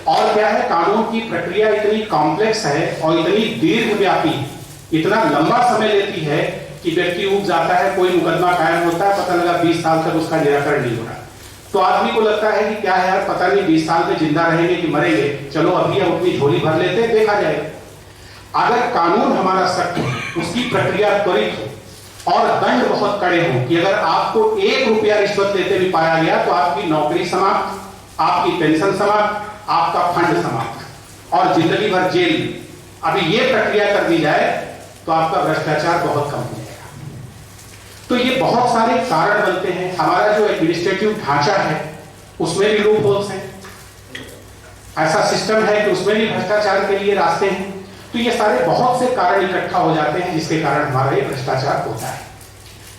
और क्या है, कानून की प्रक्रिया इतनी कॉम्प्लेक्स है और इतनी दीर्घव्यापी, इतना लंबा समय लेती है कि व्यक्ति उब जाता है, कोई मुकदमा कायम होता है, पता लगा 20 साल तक उसका निराकरण नहीं हो रहा। तो आदमी को लगता है कि क्या है यार, पता नहीं 20 साल में जिंदा रहेंगे कि मरेंगे, चलो अभी हम अपनी झोली भर लेते हैं, देखा जाएगा। अगर कानून हमारा सख्त हो, उसकी प्रक्रिया त्वरित हो और दंड बहुत कड़े हो कि अगर आपको 1 रुपया रिश्वत लेते भी पाया गया तो आपकी नौकरी समाप्त, आपकी पेंशन समाप्त, आपका फंड समाप्त और जिंदगी भर जेल। अभी ये प्रक्रिया कर दी जाए तो आपका भ्रष्टाचार बहुत कम हो जाएगा। तो ये बहुत सारे कारण बनते हैं। हमारा जो एडमिनिस्ट्रेटिव ढांचा है उसमें भी लूप होल्स हैं, ऐसा सिस्टम है कि उसमें भी भ्रष्टाचार के लिए रास्ते हैं। तो ये सारे बहुत से कारण इकट्ठा हो जाते हैं जिसके कारण हमारा ये भ्रष्टाचार होता है।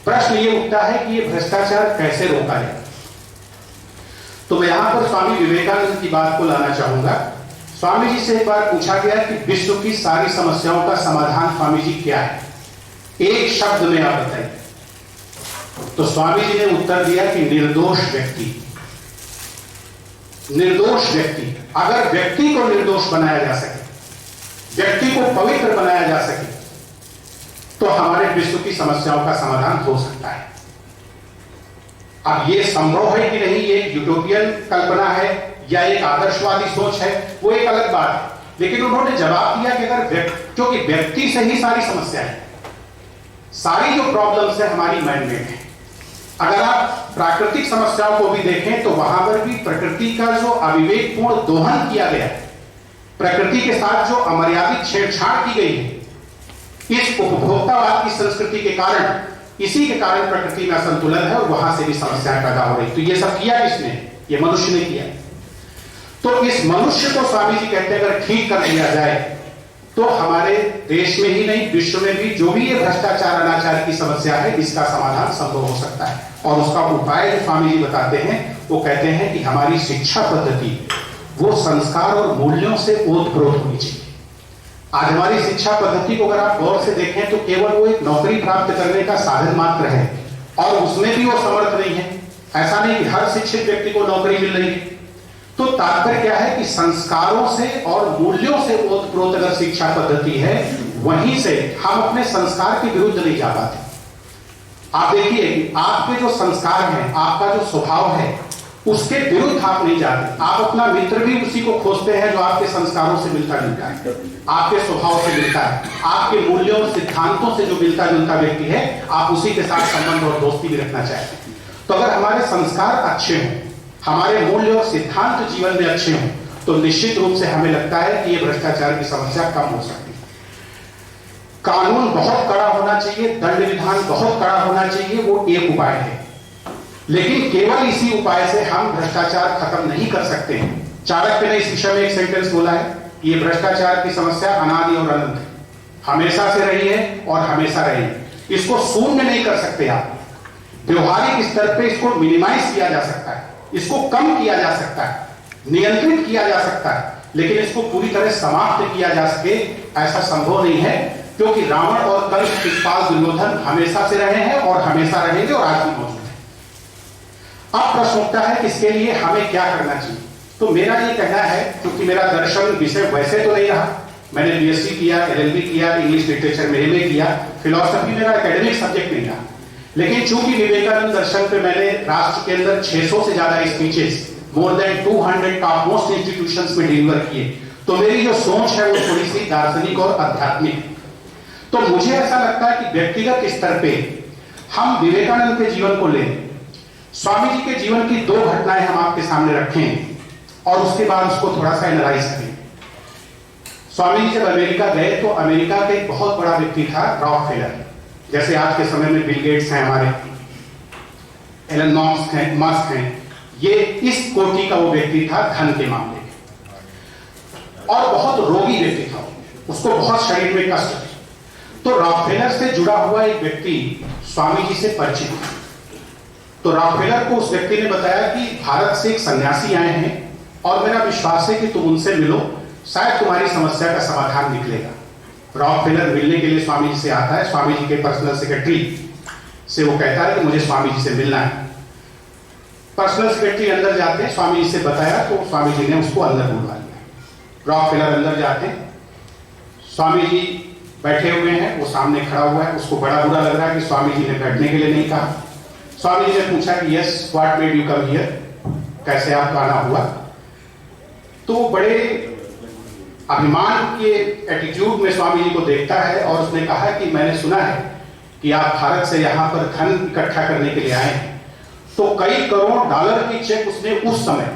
प्रश्न ये उठता है कि ये भ्रष्टाचार कैसे रोका जाए। तो मैं यहां पर स्वामी विवेकानंद की बात को लाना चाहूंगा। स्वामी जी से एक बार पूछा गया कि विश्व की सारी समस्याओं का समाधान स्वामी जी क्या है, एक शब्द में आप बताइए। तो स्वामी जी ने उत्तर दिया कि निर्दोष व्यक्ति। निर्दोष व्यक्ति, अगर व्यक्ति को निर्दोष बनाया जा सके, व्यक्ति को पवित्र बनाया जा सके, तो हमारे विश्व की समस्याओं का समाधान हो सकता है। अब यह संभव है कि नहीं, ये एक यूटोपियन कल्पना है या एक आदर्शवादी सोच है, वो एक अलग बात है। लेकिन उन्होंने जवाब दिया कि अगर क्योंकि व्यक्ति से ही सारी समस्या है, सारी जो प्रॉब्लम्स है हमारी मैन मेड है। अगर आप प्राकृतिक समस्याओं को भी देखें तो वहां पर भी प्रकृति का जो अविवेकपूर्ण दोहन किया गया है, प्रकृति के साथ जो अमर्यादित छेड़छाड़ की गई है, इस उपभोक्तावाद की संस्कृति के कारण, इसी के कारण प्रकृति में असंतुलन है और वहां से भी समस्याएं पैदा हो रही। तो ये सब किया किसने? ये मनुष्य ने किया। तो इस मनुष्य को स्वामी जी कहते हैं अगर ठीक कर दिया जाए तो हमारे देश में ही नहीं विश्व में भी जो भी ये भ्रष्टाचार अनाचार की समस्या है इसका समाधान संभव हो सकता है। और उसका उपाय जो स्वामी जी बताते हैं वो कहते हैं कि हमारी शिक्षा पद्धति वो संस्कार और मूल्यों से ओतप्रोत होनी चाहिए। आज हमारी शिक्षा पद्धति को अगर आप गौर से देखें तो केवल वो एक नौकरी प्राप्त करने का साधन मात्र है और उसमें भी वो समर्थ नहीं है। ऐसा नहीं कि हर शिक्षित व्यक्ति को नौकरी मिल रही है। तो तात्पर्य क्या है कि संस्कारों से और मूल्यों से ओतप्रोत अगर शिक्षा पद्धति है, वहीं से हम अपने संस्कार के विरुद्ध नहीं जा पाते। आप देखिए कि आपके जो संस्कार हैं, आपका जो स्वभाव है, उसके विरुद्ध आप नहीं जाते। आप अपना मित्र भी उसी को खोजते हैं जो आपके संस्कारों से मिलता जुलता है, आपके स्वभाव से मिलता है, आपके मूल्यों और सिद्धांतों से जो मिलता जुलता व्यक्ति है, आप उसी के साथ संबंध और दोस्ती भी रखना चाहते हैं। तो अगर हमारे संस्कार अच्छे हों, हमारे मूल्य और सिद्धांत जीवन में अच्छे हों, तो निश्चित रूप से हमें लगता है कि यह भ्रष्टाचार की समस्या कम हो सकती है। कानून बहुत कड़ा होना चाहिए, दंड विधान बहुत कड़ा होना चाहिए, वो एक उपाय है। लेकिन केवल इसी उपाय से हम भ्रष्टाचार खत्म नहीं कर सकते हैं। चाणक्य ने इस विषय में एक सेंटेंस बोला है कि ये भ्रष्टाचार की समस्या अनादि और अनंत है, हमेशा से रही है और हमेशा रहेगी। इसको शून्य नहीं कर सकते आप। व्यवहारिक स्तर पे इसको मिनिमाइज किया जा सकता है, इसको कम किया जा सकता है, नियंत्रित किया जा सकता है, लेकिन इसको पूरी तरह समाप्त किया जा सके ऐसा संभव नहीं है, क्योंकि रावण और कंस, शिशुपाल, दुर्योधन हमेशा से रहे हैं और हमेशा रहेंगे और आज भी मौजूद है। अब प्रश्न उठता है कि इसके लिए हमें क्या करना चाहिए। तो मेरा ये कहना है, क्योंकि मेरा दर्शन विषय वैसे तो नहीं रहा, मैंने बीएससी किया, एलएलबी किया, इंग्लिश लिटरेचर में एमए किया, फिलॉसफी मेरा एकेडमिक सब्जेक्ट नहीं था। लेकिन चूंकि विवेकानंद दर्शन पे मैंने राष्ट्र के अंदर 600 से ज्यादा speeches, more than 200 top most institutions में डिलीवर किए, तो मेरी जो सोच है वो थोड़ी सी दार्शनिक और आध्यात्मिक। तो मुझे ऐसा लगता है कि व्यक्तिगत स्तर पे हम विवेकानंद के जीवन को लें, स्वामी जी के जीवन की 2 घटनाएं हम आपके सामने रखें और उसके बाद उसको थोड़ा सा एनालाइज करें। स्वामी जी जब अमेरिका गए तो अमेरिका का एक बहुत बड़ा व्यक्ति था रॉकफेलर, जैसे आज के समय में बिल गेट्स हैं, हमारे एलन मस्क हैं, ये इस कोटि का वो व्यक्ति था धन के मामले में, और बहुत रोगी व्यक्ति था, उसको बहुत शरीर में कष्ट था। तो रॉकफेलर से जुड़ा हुआ एक व्यक्ति स्वामी जी से परिचित था। तो रॉकफेलर को उस व्यक्ति ने बताया कि भारत से एक सन्यासी आए हैं और मेरा विश्वास है कि तुम उनसे मिलो, शायद तुम्हारी समस्या का समाधान निकलेगा। रॉकफेलर मिलने के लिए स्वामी जी से आता है। स्वामी जी के पर्सनल सेक्रेटरी से वो कहता है कि मुझे स्वामी जी से मिलना है। पर्सनल सेक्रेटरी अंदर जाते हैं, स्वामी जी से बताया तो स्वामी जी ने उसको अंदर बुलवा लिया। रॉकफेलर अंदर जाते हैं, स्वामी जी बैठे हुए हैं, वो सामने खड़ा हुआ है, उसको बड़ा बुरा लग रहा है कि स्वामी जी ने बैठने के लिए नहीं कहा। स्वामी जी ने पूछा कि yes, what made you come here, कैसे आपका आना हुआ। तो बड़े अभिमान के एटीट्यूड में स्वामी जी को देखता है और उसने कहा कि मैंने सुना है कि आप भारत से यहाँ पर धन इकट्ठा करने के लिए आए हैं। तो कई करोड़ डॉलर की चेक उसने उस समय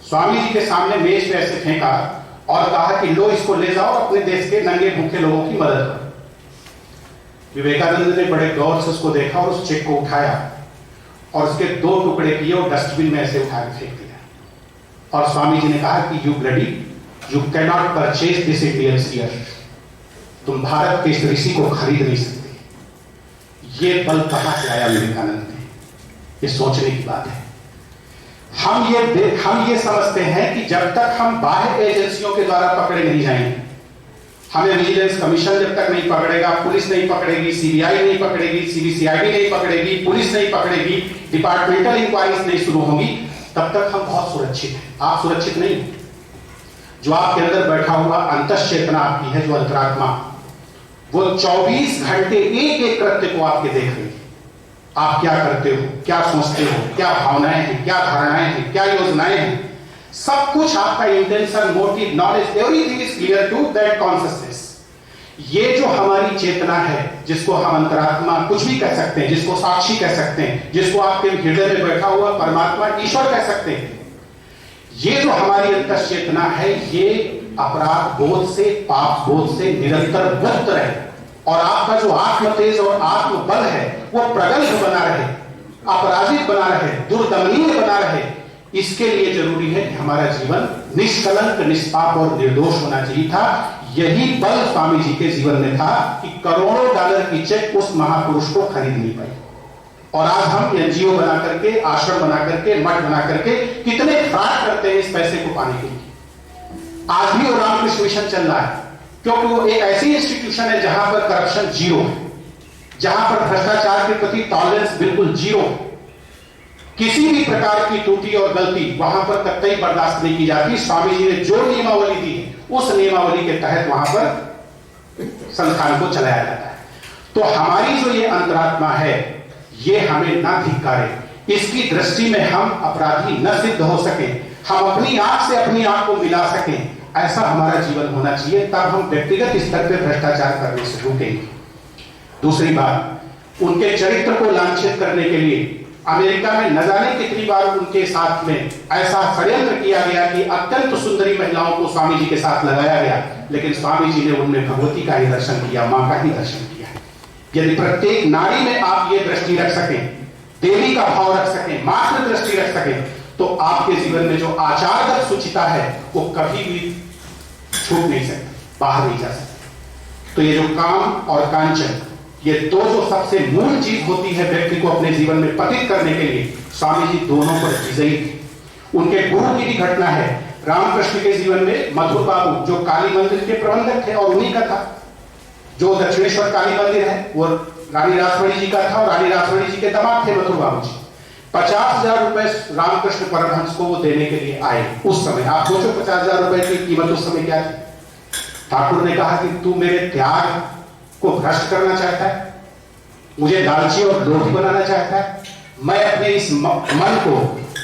स्वामी जी के सामने मेज पे ऐसे फेंका और कहा कि लो, इसको ले जाओ, अपने देश के नंगे भूखे लोगों की मदद करो। विवेकानंद ने बड़े गौर से उसको देखा और उस चेक को उठाया और उसके 2 टुकड़े किए और डस्टबिन में ऐसे उठा के फेंक दिया। और स्वामी जी ने कहा कि you bloody, you can not purchase this Indian seer, तुम भारत के इस ऋषि को खरीद नहीं सकते। ये बल कहां से आया विवेकानंद ने, ये सोचने की बात है। हम ये समझते हैं कि जब तक हम बाह्य एजेंसियों के द्वारा पकड़े नहीं जाएंगे, हमें विजिलेंस कमीशन जब तक नहीं पकड़ेगा, पुलिस नहीं पकड़ेगी, सीबीआई नहीं पकड़ेगी, सीबीसीआईडी नहीं पकड़ेगी, पुलिस नहीं पकड़ेगी, डिपार्टमेंटल इंक्वायरीज नहीं शुरू होंगी, तब तक हम बहुत सुरक्षित हैं। आप सुरक्षित नहीं हैं। जो आपके अंदर बैठा हुआ अंतश्चेतना आपकी है, जो अंतरात्मा, वो 24 घंटे एक एक कृत्य को आपके देख रही है। आप क्या करते हो, क्या सोचते हो, क्या भावनाएं हैं, क्या धारणाएं हैं, क्या योजनाएं हैं, सब कुछ आपका intention, motive, knowledge, everything is clear to that consciousness. ये जो हमारी चेतना है, जिसको हम अंतरात्मा कुछ भी कह सकते हैं, जिसको साक्षी कह सकते हैं, जिसको आपके हृदय में बैठा हुआ परमात्मा ईश्वर कह सकते हैं, ये जो हमारी अंतश्चेतना है, ये अपराध बोध से, पाप बोध से निरंतर मुक्त रहे और आपका जो आत्म तेज और आत्म बल है वो प्रगल्भ बना रहे, अपराजित बना रहे, दुर्दमनीय बना रहे। इसके लिए जरूरी है कि हमारा जीवन निष्कलंक, निष्पाप और निर्दोष होना चाहिए था। यही बल स्वामी जी के जीवन में था कि करोड़ों डॉलर की चेक उस महापुरुष को खरीद नहीं पाई। और आज हम एनजीओ बना करके, आश्रम बना करके, मठ बना करके कितने फ्रॉड करते हैं इस पैसे को पाने के लिए। आज भी वो रामकृष्ण मिशन चल रहा है, क्योंकि वो एक ऐसी इंस्टीट्यूशन है जहां पर करप्शन जीरो है, जहां पर भ्रष्टाचार के प्रति टॉलरेंस बिल्कुल जीरो है। किसी भी प्रकार की त्रुटि और गलती वहां पर कतई बर्दाश्त नहीं की जाती। स्वामी जी ने जो नियमावली दी है, उस नियमावली के तहत वहां पर संस्थान को चलाया जाता है। तो हमारी जो ये अंतरात्मा है, ये हमें ना धिक्कारे, इसकी दृष्टि में हम अपराधी न सिद्ध हो सके, हम अपनी आंख से अपनी आंख को मिला सके, ऐसा हमारा जीवन होना चाहिए। तब हम व्यक्तिगत स्तर पर भ्रष्टाचार करने से रुकेंगे। दूसरी बात, उनके चरित्र को लांछित करने के लिए अमेरिका में न जाने कितनी बार उनके साथ में ऐसा षड्यंत्र किया गया कि अत्यंत सुंदरी महिलाओं को स्वामी जी के साथ लगाया गया, लेकिन स्वामी जी ने उनमें भगवती का ही दर्शन किया, मां का ही दर्शन किया। यदि प्रत्येक नारी में आप ये दृष्टि रख सकें, देवी का भाव रख सकें, मात्र दृष्टि रख सकें, तो आपके जीवन में जो आचारगत सुचिता है वो कभी भी छूट नहीं सकती, बाहर नहीं जा सकती। तो ये जो काम और कांचन, ये दो जो सबसे मूल चीज होती है व्यक्ति को अपने जीवन में पतित करने के लिए, स्वामी जी दोनों पर विजयी थे। उनके गुरु की भी घटना है रामकृष्ण के जीवन में। मधुर बाबू जो काली मंदिर के प्रबंधक थे और उन्हीं का था, जो दक्षिणेश्वर काली मंदिर है वो रानी रासमणी जी का था और रानी रासमणी जी के दामाद थे मधुर बाबू जी। 50,000 रुपए रामकृष्ण परमहंस को वो देने के लिए आए। उस समय आप सोचो 50,000 रुपए की कीमत उस समय क्या थी। ठाकुर ने कहा कि तू मेरे त्याग को भ्रष्ट करना चाहता है, मुझे लालची और लोभी बनाना चाहता है। मैं अपने इस मन को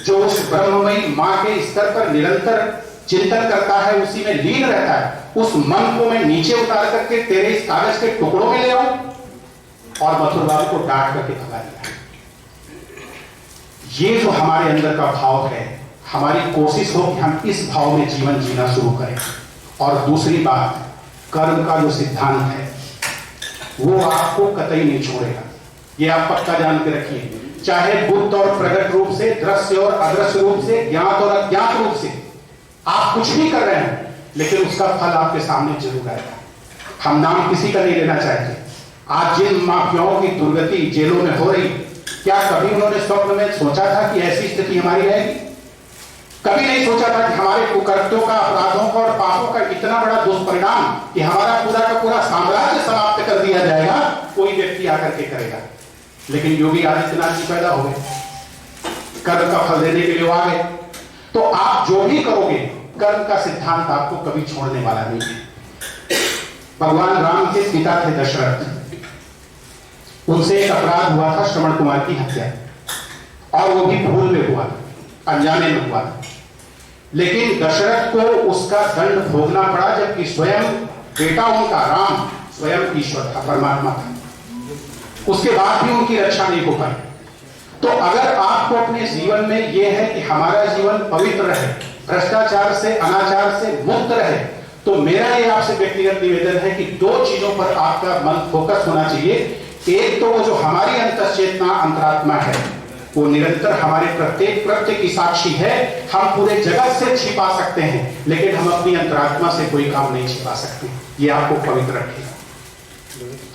जो उस ब्रह्ममयी मां के स्तर पर निरंतर चिंतन करता है, उसी में लीन रहता है, उस मन को मैं नीचे उतार करके तेरे इस कागज के टुकड़ों में ले आऊं। और मथुर बाबू को डांट करके भगा दिया। ये जो हमारे अंदर का भाव है, हमारी कोशिश हो कि हम इस भाव में जीवन जीना शुरू करें। और दूसरी बात, कर्म का जो सिद्धांत है वो आपको कतई नहीं छोड़ेगा, ये आप पक्का जान के रखिए। चाहे बुद्ध और प्रकट रूप से, दृश्य और अदृश्य रूप से, ज्ञात और अज्ञात रूप से आप कुछ भी कर रहे हैं, लेकिन उसका फल आपके सामने जरूर आएगा। हम नाम किसी का नहीं लेना चाहते। आज जिन माफियाओं की दुर्गति जेलों में हो रही, क्या कभी उन्होंने स्वप्न में सोचा था कि ऐसी स्थिति हमारी रहेगी? कभी नहीं सोचा था कि हमारे कुकर्तों का, अपराधों का और पापों का इतना बड़ा दुष्परिणाम कि हमारा पूरा का पूरा साम्राज्य समाप्त कर दिया जाएगा, कोई व्यक्ति आकर के करेगा। लेकिन योगी आदित्यनाथ जी पैदा हो गए, कर्म का फल देने के लिए आ गए। तो आप जो भी करोगे, कर्म का सिद्धांत आपको कभी छोड़ने वाला नहीं है। भगवान राम के पिता थे दशरथ, उनसे एक अपराध हुआ था, श्रवण कुमार की हत्या, और वो भी भूल में हुआ, अनजाने में हुआ। लेकिन दशरथ को उसका दंड भोगना पड़ा, जबकि स्वयं बेटा उनका राम स्वयं ईश्वर था, परमात्मा था। उसके बाद भी उनकी रक्षा नहीं हो पाई। तो अगर आपको अपने जीवन में यह है कि हमारा जीवन पवित्र रहे, भ्रष्टाचार से, अनाचार से मुक्त रहे, तो मेरा ये आपसे व्यक्तिगत निवेदन है कि दो चीजों पर आपका मन फोकस होना चाहिए। एक तो वो जो हमारी अंतश्चेतना, अंतरात्मा है, वो निरंतर हमारे प्रत्येक कृत्य की साक्षी है। हम पूरे जगत से छिपा सकते हैं, लेकिन हम अपनी अंतरात्मा से कोई काम नहीं छिपा सकते। ये आपको पवित्र रखेगा।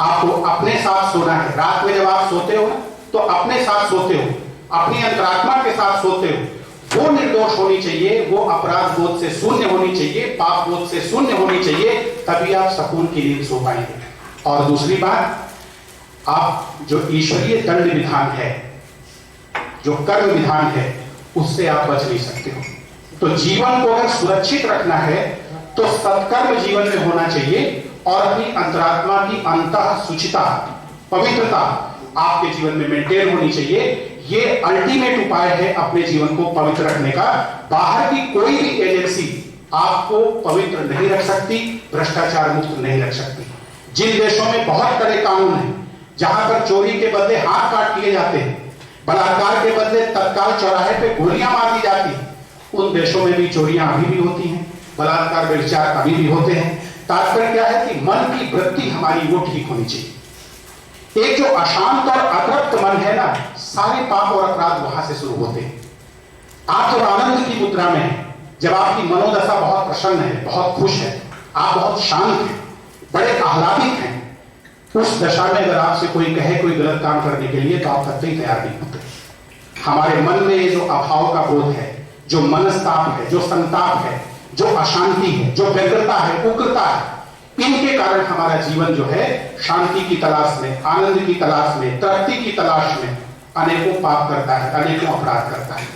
आपको अपने साथ सोना है। रात में जब आप सोते हो तो अपने साथ सोते हो, अपनी अंतरात्मा के साथ सोते हो। वो निर्दोष होनी चाहिए, वो अपराध बोध से शून्य होनी चाहिए, पाप बोध से शून्य होनी चाहिए, तभी आप सुकून की नींद सो पाएंगे। और दूसरी बात, आप जो ईश्वरीय दंड विधान है, जो कर्म विधान है, उससे आप बच नहीं सकते हो। तो जीवन को अगर सुरक्षित रखना है तो सत्कर्म जीवन में होना चाहिए, और अपनी अंतरात्मा की अंतः शुचिता, पवित्रता आपके जीवन में मेंटेन होनी चाहिए। ये अल्टीमेट उपाय है अपने जीवन को पवित्र रखने का। बाहर की कोई भी एजेंसी आपको पवित्र नहीं रख सकती, भ्रष्टाचार मुक्त नहीं रख सकती। जिन देशों में बहुत कड़े कानून हैं, जहां पर चोरी के बदले हाथ काट लिए जाते हैं, बलात्कार के बदले तत्काल चौराहे पे गोलियां मार दी जाती, उन देशों में भी चोरियां अभी भी होती हैं, बलात्कार, व्यभिचार अभी भी होते हैं। तात्पर्य क्या है कि मन की वृत्ति हमारी वो ठीक होनी चाहिए। एक जो अशांत और अतृप्त मन है ना, सारे पाप और अपराध वहां से शुरू होते हैं। आप जब आनंद की मुद्रा में हैं, जब आपकी मनोदशा बहुत प्रसन्न है, बहुत खुश है, आप बहुत शांत हैं, बड़े आह्लादित हैं, उस दशा में अगर आपसे कोई कहे कोई गलत काम करने के लिए, तो आप कतई तैयार नहीं होते। हमारे मन में ये जो अभाव का बोध है, जो मनस्ताप है, जो संताप है, जो अशांति है, जो व्यग्रता है, उग्रता है, इनके कारण हमारा जीवन जो है शांति की तलाश में, आनंद की तलाश में, तरक्की की तलाश में अनेकों पाप करता है, अनेकों अपराध करता है।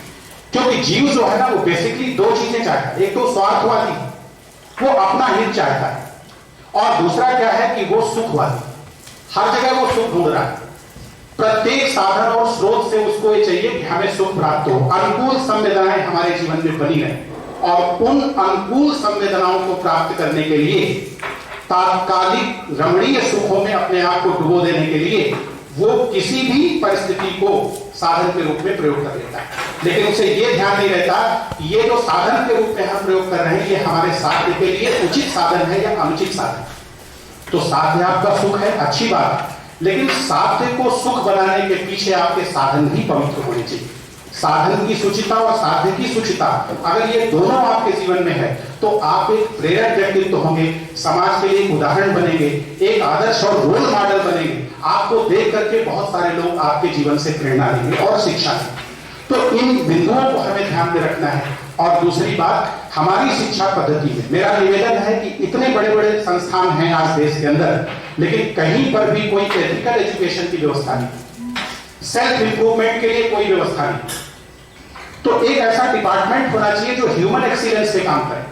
क्योंकि जीव जो है ना, वो बेसिकली दो चीजें चाहता है। एक तो स्वार्थवादी, वो अपना हित चाहता है, और दूसरा क्या है कि वो सुखवादी, हर जगह वो सुख ढूंढ रहा है। प्रत्येक साधन और स्रोत से उसको ये चाहिए कि हमें सुख प्राप्त हो, अनुकूल संवेदनाएं हमारे जीवन में बनी रहे, और उन अनुकूल संवेदनाओं को प्राप्त करने के लिए, तात्कालिक रमणीय सुखों में अपने आप को डुबो देने के लिए, वो किसी भी परिस्थिति को साधन के रूप में प्रयोग कर लेता है। लेकिन उसे ये ध्यान नहीं रहता कि ये जो साधन के रूप में हम प्रयोग कर रहे हैं, ये हमारे साध्य के लिए उचित साधन है या अनुचित साधन। तो साध्य आपका सुख है, अच्छी बात, लेकिन साध्य को सुख बनाने के पीछे आपके साधन भी पवित्र होने चाहिए। साधन की सुचिता और साध्य की सुचिता, अगर ये दोनों आपके जीवन में है, तो आप एक प्रेरक व्यक्तित्व होंगे, समाज के लिए एक उदाहरण बनेंगे, एक आदर्श और रोल मॉडल बनेंगे। आपको देख करके बहुत सारे लोग आपके जीवन से प्रेरणा लेंगे और शिक्षा लेंगे। तो इन बिंदुओं को हमें ध्यान में रखना है। और दूसरी बात, हमारी शिक्षा पद्धति में मेरा निवेदन है कि इतने बड़े बड़े संस्थान हैं आज देश के अंदर, लेकिन कहीं पर भी कोई एथिकल एजुकेशन की व्यवस्था नहीं, सेल्फ इंप्रूवमेंट के लिए कोई व्यवस्था नहीं। तो एक ऐसा डिपार्टमेंट होना चाहिए जो ह्यूमन एक्सीलेंस पे काम करे।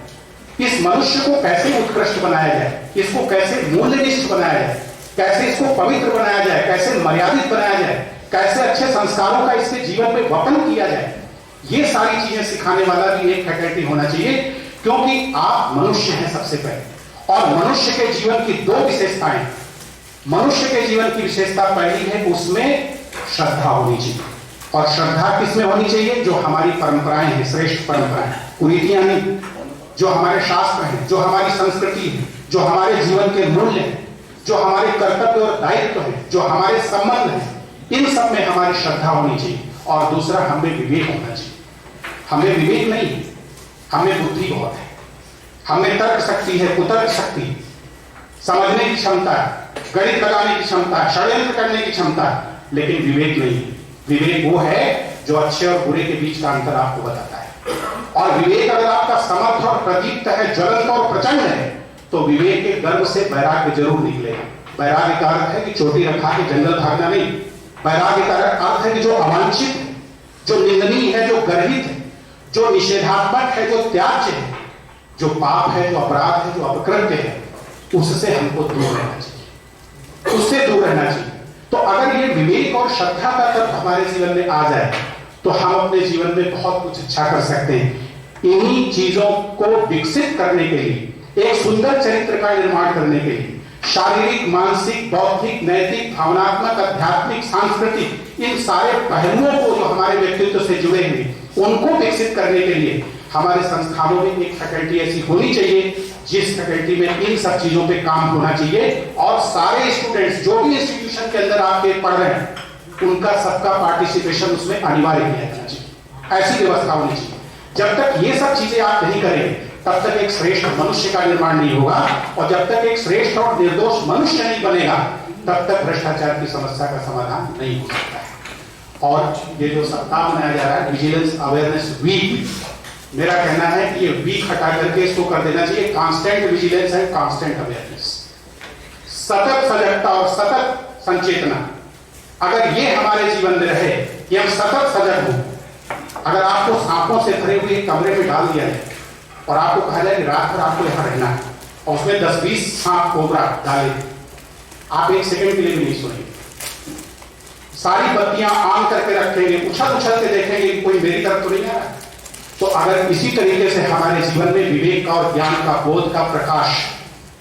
इस मनुष्य को कैसे उत्कृष्ट बनाया जाए, इसको कैसे मूल्यनिष्ठ बनाया जाए, कैसे इसको पवित्र बनाया जाए, कैसे मर्यादित बनाया जाए, कैसे अच्छे संस्कारों का इसके जीवन में वपन किया जाए, ये सारी चीजें सिखाने वाला भी एक फैकल्टी होना चाहिए। क्योंकि आप मनुष्य हैं सबसे पहले, और मनुष्य के जीवन की दो विशेषताएं। मनुष्य के जीवन की विशेषता पहली है, उसमें श्रद्धा होनी चाहिए। और श्रद्धा किसमें होनी चाहिए? जो हमारी परंपराएं हैं, श्रेष्ठ परंपराएं, कुरीतियां नहीं, जो हमारे शास्त्र हैं, जो हमारी संस्कृति है, जो हमारे जीवन के मूल्य हैं, जो हमारे कर्तव्य और दायित्व हैं, जो हमारे संबंध हैं, इन सब में हमारी श्रद्धा होनी चाहिए। और दूसरा, हमें विवेक होना चाहिए। हमें विवेक नहीं है, हमें बुद्धि बहुत है, हमें तर्क शक्ति है, कुतर्क शक्ति है, समझने की क्षमता है, गणित लगाने की क्षमता है, षड्यंत्र करने की क्षमता है, लेकिन विवेक नहीं है। विवेक वो है जो अच्छे और बुरे के बीच का अंतर आपको बताता है। और विवेक अगर आपका समर्थ और प्रदीप्त है, ज्वलंत और प्रचंड है, तो विवेक के गर्भ से वैराग्य जरूर निकलेगा। वैराग्य का अर्थ है कि चोटी रखा के जंगल भागना नहीं। वैराग्य का अर्थ है कि जो अवांछित है, जो निंदनीय है, जो गर्हित है, जो निषेधात्मक है, जो त्याज्य है, जो पाप है, जो अपराध है, जो अपकृत्य है, उससे हमको दूर रहना चाहिए, उससे दूर रहना चाहिए। तो अगर ये विवेक और श्रद्धा का तत्व हमारे जीवन में आ जाए तो हम अपने जीवन में बहुत कुछ अच्छा कर सकते हैं। इन्हीं चीजों को विकसित करने के लिए, एक सुंदर चरित्र का निर्माण करने के लिए, शारीरिक, मानसिक, बौद्धिक, नैतिक, भावनात्मक, आध्यात्मिक, सांस्कृतिक, इन सारे पहलुओं को जो हमारे व्यक्तित्व से जुड़े हैं, उनको विकसित करने के लिए हमारे संस्थानों में एक फैकल्टी ऐसी होनी चाहिए जिस फैकल्टी में इन सब चीजों पे काम होना चाहिए। और सारे स्टूडेंट्स जो भी इंस्टीट्यूशन के अंदर आपके पढ़ रहे हैं, उनका सबका पार्टिसिपेशन उसमें अनिवार्य किया जाना चाहिए। ऐसी व्यवस्था होनी चाहिए। जब तक ये सब चीजें आप नहीं करें, तब तक एक श्रेष्ठ मनुष्य का निर्माण नहीं होगा। और जब तक एक श्रेष्ठ और निर्दोष मनुष्य नहीं बनेगा, तब तक भ्रष्टाचार की समस्या का समाधान नहीं हो सकता है। और ये जो सप्ताह मनाया जा रहा है, विजिलेंस अवेयरनेस वीक, मेरा कहना है कि ये वीक हटा करके इसको कर देना चाहिए constant vigilance and constant awareness. सतत सजगता और सतत संचेतना, अगर ये हमारे जीवन में रहे कि हम सतत सजग हो। अगर आपको सांपों से भरे हुए कमरे में डाल दिया जाए और आपको कहा जाए कि रात भर आपको यहां रहना है, और उसमें 10-20 सांप कोबरा डाले, आप एक सेकंड के लिए भी नहीं सोएंगे। सारी बत्तियां ऑन करके रखेंगे, उछल उछल के देखेंगे कोई मेरी तरफ तो नहीं आ रहा। तो अगर इसी तरीके से हमारे जीवन में विवेक का और ज्ञान का, बोध का प्रकाश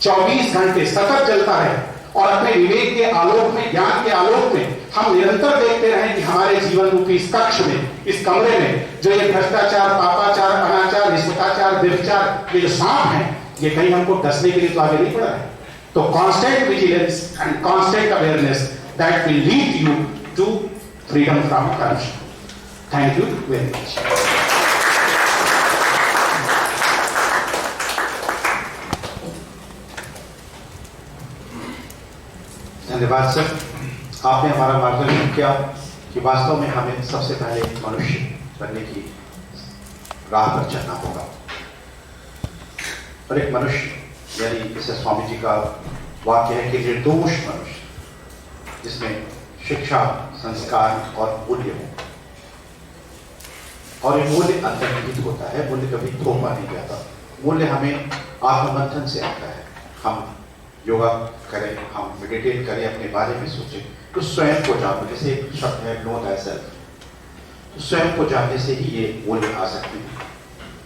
24 घंटे सतत चलता है, और अपने विवेक के आलोक में, ज्ञान के आलोक में हम निरंतर देखते रहें कि हमारे जीवन रूपी इस कक्ष में, इस कमरे में जो ये भ्रष्टाचार, पापाचार, अनाचार, रिश्वताचार, व्यभिचार, ये जो सांप हैं, ये कहीं हमको डसने के लिए तो आगे नहीं बढ़ा है। तो constant vigilance and constant awareness that will lead you to freedom from corruption. Thank you very much. धन्यवाद सर, आपने हमारा मार्गदर्शन किया कि वास्तव में हमें सबसे पहले मनुष्य बनने की राह पर चलना होगा। और एक मनुष्य, यानी जैसे स्वामी जी का वाक्य है कि निर्दोष मनुष्य, जिसमें शिक्षा, संस्कार और मूल्य हो, और ये मूल्य अंतर्निहित होता है। मूल्य कभी थोपा नहीं जाता। मूल्य हमें आत्ममंथन से आता है। हम योगा करें, हम मेडिटेट करें, अपने बारे में सोचें, तो स्वयं को जानो। जैसे एक शब्द है नो थायसेल्फ, तो स्वयं को जानने से ही ये मूल्य आ सकते हैं।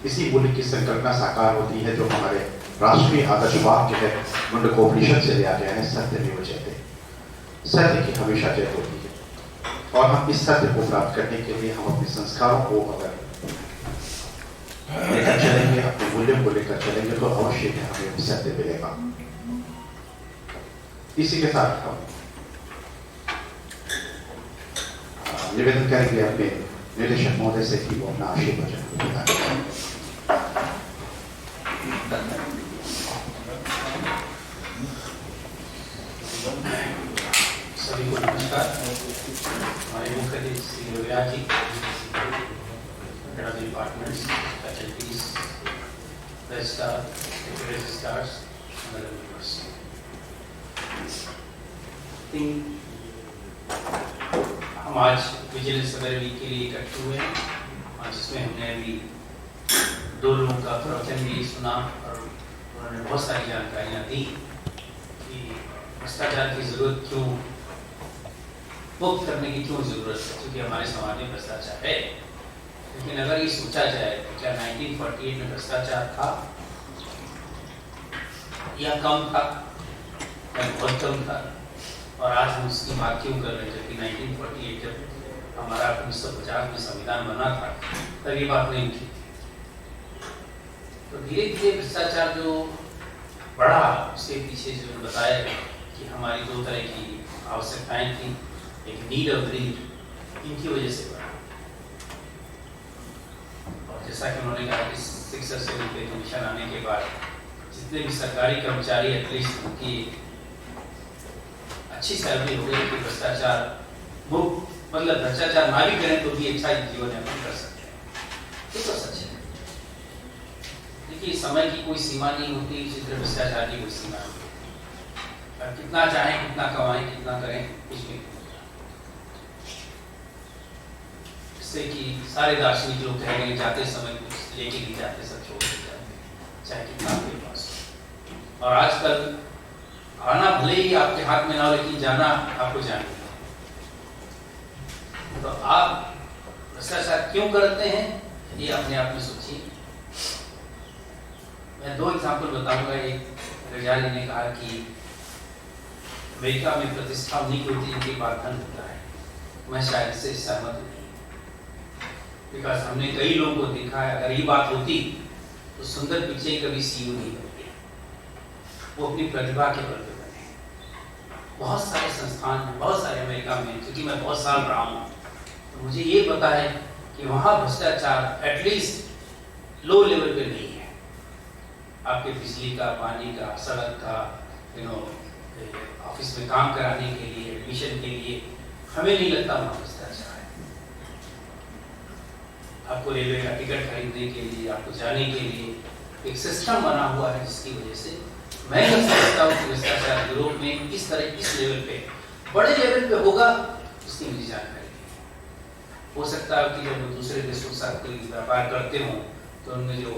इसी मूल्य की संकल्पना साकार होती है जो हमारे राष्ट्रीय आदर्श वाक्य है, मुंडकोपनिषद से लिया गया है, सत्यमेव जयते। सत्य की हमेशा जय होती है। और हम इस सत्य को प्राप्त करने के लिए हम अपने संस्कारों को अगर लेकर चलेंगे, अपने मूल्यों को लेकर चलेंगे, तो अवश्य हमें सत्य मिलेगा। इसी के साथ हम निवेदन करेंगे अपने निदेशक महोदय से कि वो अपना आशीर्वचन बताएं। सभी को नमस्कार। हमारे मुख्य अतिथि श्री रविराज जी, डिपार्टमेंट्स, फैकल्टीज, रजिस्ट्रार, रजिस्ट्रार्स, हम आज विजिलेंस अवेयर वीक के लिए इकट्ठे हुए हैं, और जिसमें हमने अभी दो लोगों का प्रवचन भी सुना और उन्होंने बहुत सारी जानकारियाँ दी कि भ्रष्टाचार की जरूरत क्यों, मुक्त करने की क्यों जरूरत है, क्योंकि हमारे समाज में भ्रष्टाचार है। लेकिन अगर ये सोचा जाए तो क्या 1948 में भ्रष्टाचार था या कम था या बहुत कम था, और आज हम उसकी बात क्यों कर रहे हैं, जबकि 1948 जब हमारा 1950 में संविधान बना था तब ये बात नहीं थी। तो धीरे धीरे भ्रष्टाचार जो बढ़ा, उसके पीछे जो बताया कि हमारी दो तरह की आवश्यकताएं थी, एक नीड और ग्रीड, इनकी वजह से बढ़ा। और जैसा कि उन्होंने कहा कि 6 और 7 पे कमीशन आने के बाद जितने भी सरकारी कर्मचारी एटलीस्ट उनकी अच्छी सैलरी हो गई कि भ्रष्टाचार मुक्त, मतलब भ्रष्टाचार ना भी करें तो भी अच्छा जीवन यापन कर सकते हैं। ये तो सच है। देखिए, समय की कोई सीमा नहीं होती, इसी तरह भ्रष्टाचार की कोई सीमा नहीं होती। कितना चाहें, कितना कमाएं, कितना करें, कुछ भी। इससे कि सारे दार्शनिक लोग कह रहे हैं जाते समय कुछ लेके नहीं जाते, सब छोड़ के जाते, चाहे कितना आपके पास। और आजकल आना भले ही आपके हाथ में ना हो, लेकिन जाना आपको जाना। तो आप भ्रष्टाचार क्यों करते हैं, ये अपने आप में सोचिए। मैं 2 एग्जाम्पल बताऊंगा। एक रजाली ने कहा कि अमेरिका में प्रतिष्ठा उन्हीं की होती है जिनके पास धन होता है। मैं शायद इससे सहमत नहीं, बिकॉज हमने कई लोगों को देखा है, अगर ये बात होती तो सुंदर पिचाई कभी सीईओ नहीं बनते, वो अपनी प्रतिभा के बल पे बने। बहुत सारे संस्थान हैं, बहुत सारे अमेरिका में, क्योंकि मैं बहुत साल रहा हूँ, तो मुझे ये पता है कि वहाँ भ्रष्टाचार एटलीस्ट लो लेवल पे नहीं है। आपके बिजली का, पानी का, सड़क का, ऑफिस में काम कराने के लिए, एडमिशन के लिए, हमें नहीं लगता वहाँ भ्रष्टाचार है। आपको रेलवे का टिकट खरीदने के लिए, आपको जाने के लिए एक सिस्टम बना हुआ है, जिसकी वजह से मैं ये समझता हूँ कि भ्रष्टाचार यूरोप में इस तरह, इस लेवल पे, बड़े लेवल पे होगा, उसकी मुझे जानकारी नहीं। हो सकता है कि जब दूसरे देशों के साथ कोई व्यापार करते हों तो उनमें जो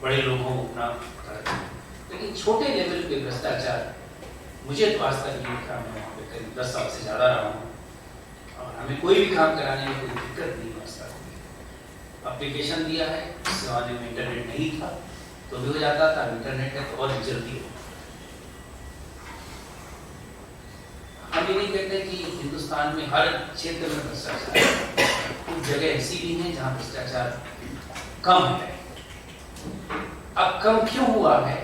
बड़े लोग हों अपना करते हैं, लेकिन छोटे लेवल पे भ्रष्टाचार मुझे तो आज तक नहीं दिखा। मैं वहाँ पे करीब 10 साल से ज़्यादा रहा हूँ और हमें कोई भी काम कराने में कोई दिक्कत नहीं पहुँचता। एप्लीकेशन दिया है, इस ज़माने में इंटरनेट नहीं था तो भी हो जाता था, इंटरनेट है तो और जल्दी हो। हम ये नहीं कहते कि हिंदुस्तान में हर क्षेत्र में भ्रष्टाचार है, कुछ जगह ऐसी भी हैं जहाँ भ्रष्टाचार कम है। अब कम क्यों हुआ है,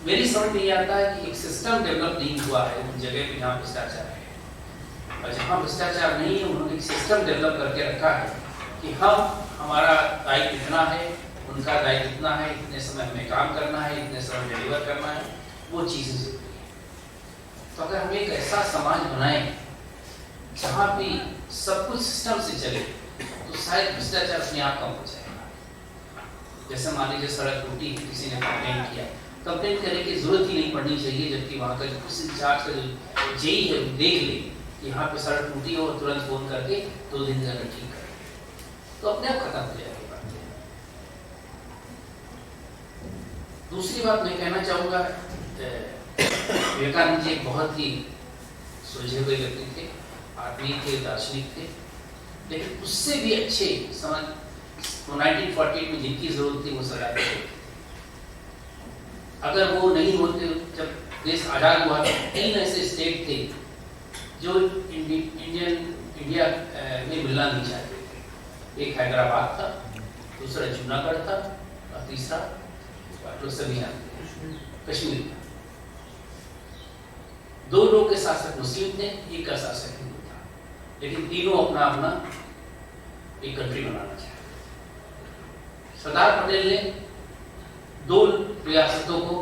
मेरी समझ नहीं आता है कि एक सिस्टम डेवलप नहीं हुआ है उन जगह पे जहाँ भ्रष्टाचार है, और जहाँ भ्रष्टाचार नहीं है उन्होंने एक सिस्टम डेवलप करके रखा है कि हमारा दायित्व इतना है, उनका दायित्व इतना है, इतने समय हमें काम करना है, इतने समय डिलीवर करना है, वो चीजें जरूरी है। तो अगर हम एक ऐसा समाज बनाए जहाँ भी सब कुछ सिस्टम से चले तो शायद भ्रष्टाचार अपने आप कम हो जाएगा। जैसे मान लीजिए सड़क टूटी, किसी ने कंप्लेन किया, कंप्लेन करने की जरूरत ही नहीं पड़नी चाहिए, जबकि वहाँ का जो कृषि विभाग का जो जेई है देख ले कि यहाँ पे सड़क टूटी हो और तुरंत फोन करके 2 दिन के अंदर ठीक करे, तो अपने आप खत्म हो जाएगी बात। दूसरी बात मैं कहना चाहूँगा, विवेकानंद जी एक बहुत ही सुलझे हुए व्यक्ति थे, आदमी थे, दार्शनिक थे, लेकिन उससे भी अच्छे समझ 1948 में जिनकी जरूरत थी वो सरदार पटेल थे। अगर वो नहीं होते, जब देश आजाद हुआ तो 3 ऐसे स्टेट थे जो इंडिया में मिलना नहीं चाहते थे। एक हैदराबाद था, दूसरा जूनागढ़ था और तीसरा तो सभी जानते हैं कश्मीर था। 2 लोग के शासक मुस्लिम थे, एक का शासक हिंदू था, लेकिन तीनों अपना अपना एक कंट्री बनाना चाहते। सरदार पटेल ने 2 रियासतों को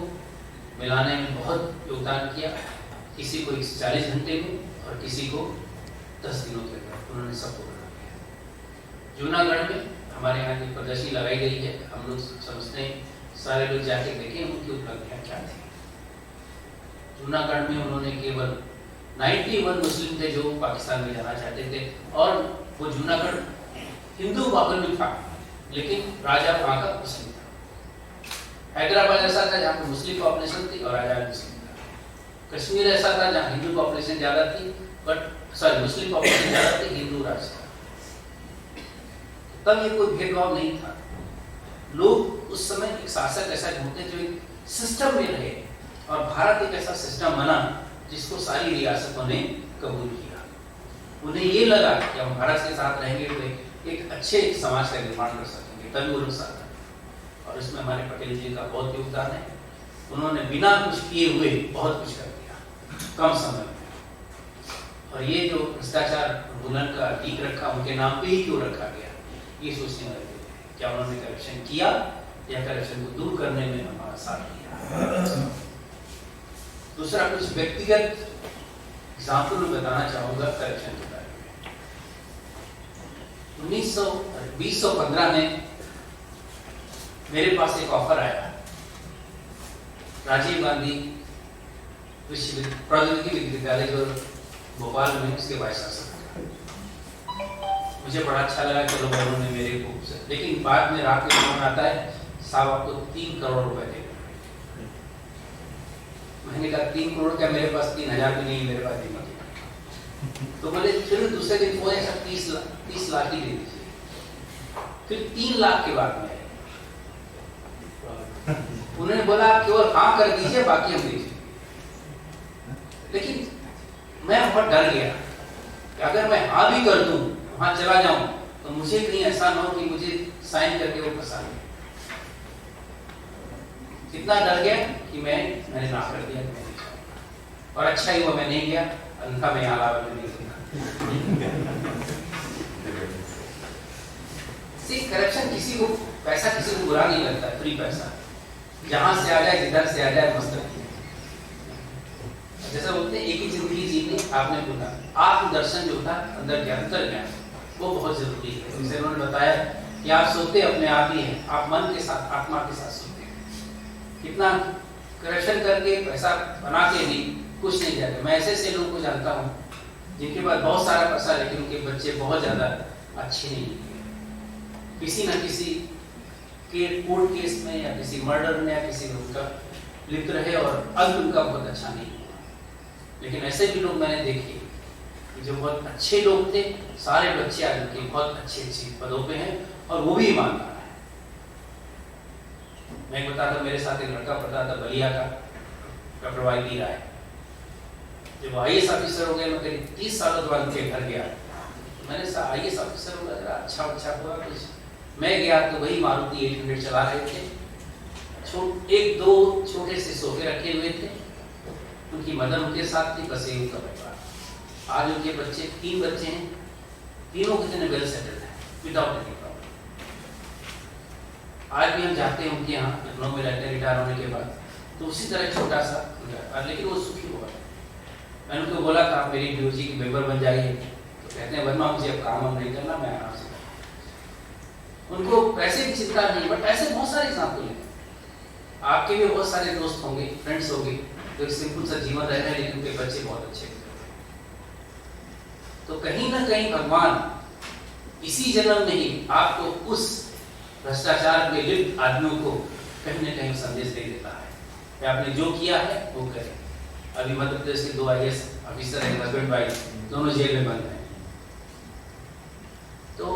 मिलाने में बहुत योगदान किया, किसी को 140 घंटे में और किसी को 10 दिनों के अंदर उन्होंने सबको बना दिया। जूनागढ़ में हमारे यहाँ की प्रदर्शनी लगाई गई है, हम लोग समझते हैं, सारे लोग जाके देखें उनकी उपलब्धियाँ क्या थी। जूनागढ़ में उन्होंने केवल 91 मुस्लिम थे जो पाकिस्तान में जाना चाहते थे, और वो जूनागढ़ हिंदू बाहुल भी था, लेकिन राजा वहां का मुस्लिम था। हैदराबाद ऐसा था जहाँ पे मुस्लिम पॉपुलेशन थी और राजा मुस्लिम था। कश्मीर ऐसा था जहाँ हिंदू पॉपुलेशन ज्यादा थी, मुस्लिम पॉपुलेशन ज्यादा थी, हिंदू राज था। तब ये कोई भेदभाव नहीं था। लोग उस समय एक शासक ऐसा ढूंढते जो एक सिस्टम में रहे, और भारत एक ऐसा सिस्टम बना जिसको सारी रियासतों ने कबूल किया। उन्हें ये लगा कि हम भारत के साथ रहेंगे तो एक अच्छे समाज का निर्माण कर सकेंगे, तभी वो लोग साथ हैं। और इसमें हमारे पटेल जी का बहुत योगदान है। उन्होंने बिना कुछ किए हुए बहुत कुछ कर दिया कम समय में। और ये जो भ्रष्टाचार उन्मूलन का टीक रखा, उनके नाम पे ही क्यों रखा गया, ये सोचने वाले क्या उन्होंने करप्शन किया या करप्शन को दूर करने में हमारा साथ दिया। दूसरा कुछ व्यक्तिगत एग्जाम्पल में बताना चाहूंगा करप्शन के बारे में। 2015 में मेरे पास एक ऑफर आया, राजीव गांधी प्रौद्योगिकी विश्वविद्यालय जो भोपाल में, उसके वाइस चांसलर। मुझे बड़ा अच्छा लगा, चलो उन्होंने मेरे को, लेकिन बाद में रात में फोन आता है, साहब आपको 3 करोड़ रुपए दे। मैंने कहा 3 करोड़ क्या, मेरे पास 3000 भी नहीं, मेरे पास दिमाग। तो बोले फिर दूसरे दिन फोन ऐसा 30 लाख ही दे दीजिए। फिर 3 लाख के बाद में उन्होंने बोला आप केवल हाँ कर दीजिए, बाकी हम दीजिए। लेकिन मैं बहुत डर गया कि अगर मैं हाँ भी कर दूं, वहां चला जाऊं, तो मुझे कहीं ऐसा ना हो कि मुझे साइन करके वो फंसा ले। इतना डर गया कि मैंने ना कर दिया, और अच्छा ही हुआ मैं नहीं गया, अन्यथा मैं यहाँ लाभ नहीं करप्शन किसी को, पैसा किसी को बुरा नहीं लगता, फ्री पैसा जहां से आ जाए, जिधर से आ जाए, मस्त रखिए। जैसा बोलते हैं एक ही जिंदगी जीने, आपने बोला आत्मदर्शन जो था, अंदर ज्ञान, वो बहुत जरूरी है। जैसे उन्होंने बताया कि आप सोते अपने आप ही हैं, आप मन के साथ, आत्मा के साथ सोते हैं। कितना करप्शन करके पैसा बना के भी कुछ नहीं जाते। मैं ऐसे लोगों को जानता हूँ जिनके पास बहुत सारा पैसा, लेकिन उनके बच्चे बहुत ज्यादा अच्छे नहीं है, किसी न किसी के कोर्ट केस में या किसी मर्डर में या किसी में उनका लिप्त रहे, और अंत उनका बहुत अच्छा नहीं हुआ। लेकिन ऐसे भी लोग मैंने देखे जो बहुत अच्छे लोग थे, सारे बच्चे आज उनके बहुत अच्छे पदों पे हैं, और वो भी ईमानदार है। मैं बताता, मेरे साथ एक लड़का पढ़ता था बलिया का, डॉक्टर वाई राय। जब IAS ऑफिसर हो गए, मैं करीब 30 सालों बाद उनके घर गया। मैंने IAS ऑफिसर होगा, जरा अच्छा हुआ कुछ। मैं गया तो वही मारुति 800 चला रहे थे, एक दो छोटे से सोफे रखे हुए थे, उनकी मदर उनके साथ थी, बस एक का परिवार। आज उनके बच्चे 3 बच्चे हैं, तीनों कितने वेल सेटल्ड हैं, विदाउट एनी प्रॉब्लम। आज भी हम जाते हैं उनके यहाँ, लखनऊ में रहते हैं रिटायर होने के बाद, तो उसी तरह छोटा सा, लेकिन वो सुखी हुआ। मैंने उनको बोला था आप मेरी BOG की मेंबर बन जाइए, तो कहते हैं वर्मा मुझे अब काम नहीं करना, मैं आराम से। उनको पैसे की चिंता नहीं, बट ऐसे बहुत सारे एग्जाम्पल हैं। आपके भी बहुत सारे दोस्त होंगे, फ्रेंड्स होंगे, जो सिंपल सा जीवन रह रहे हैं, लेकिन उनके बच्चे बहुत अच्छे। तो कहीं ना कहीं भगवान इसी जन्म में ही आपको उस भ्रष्टाचार में लिप्त आदमियों को कहीं ना कहीं संदेश दे देता है कि आपने जो किया है वो करें। अभी मध्य प्रदेश के 2 IAS ऑफिसर हैं, हस्बैंड वाइफ, दोनों जेल में बंद हैं। तो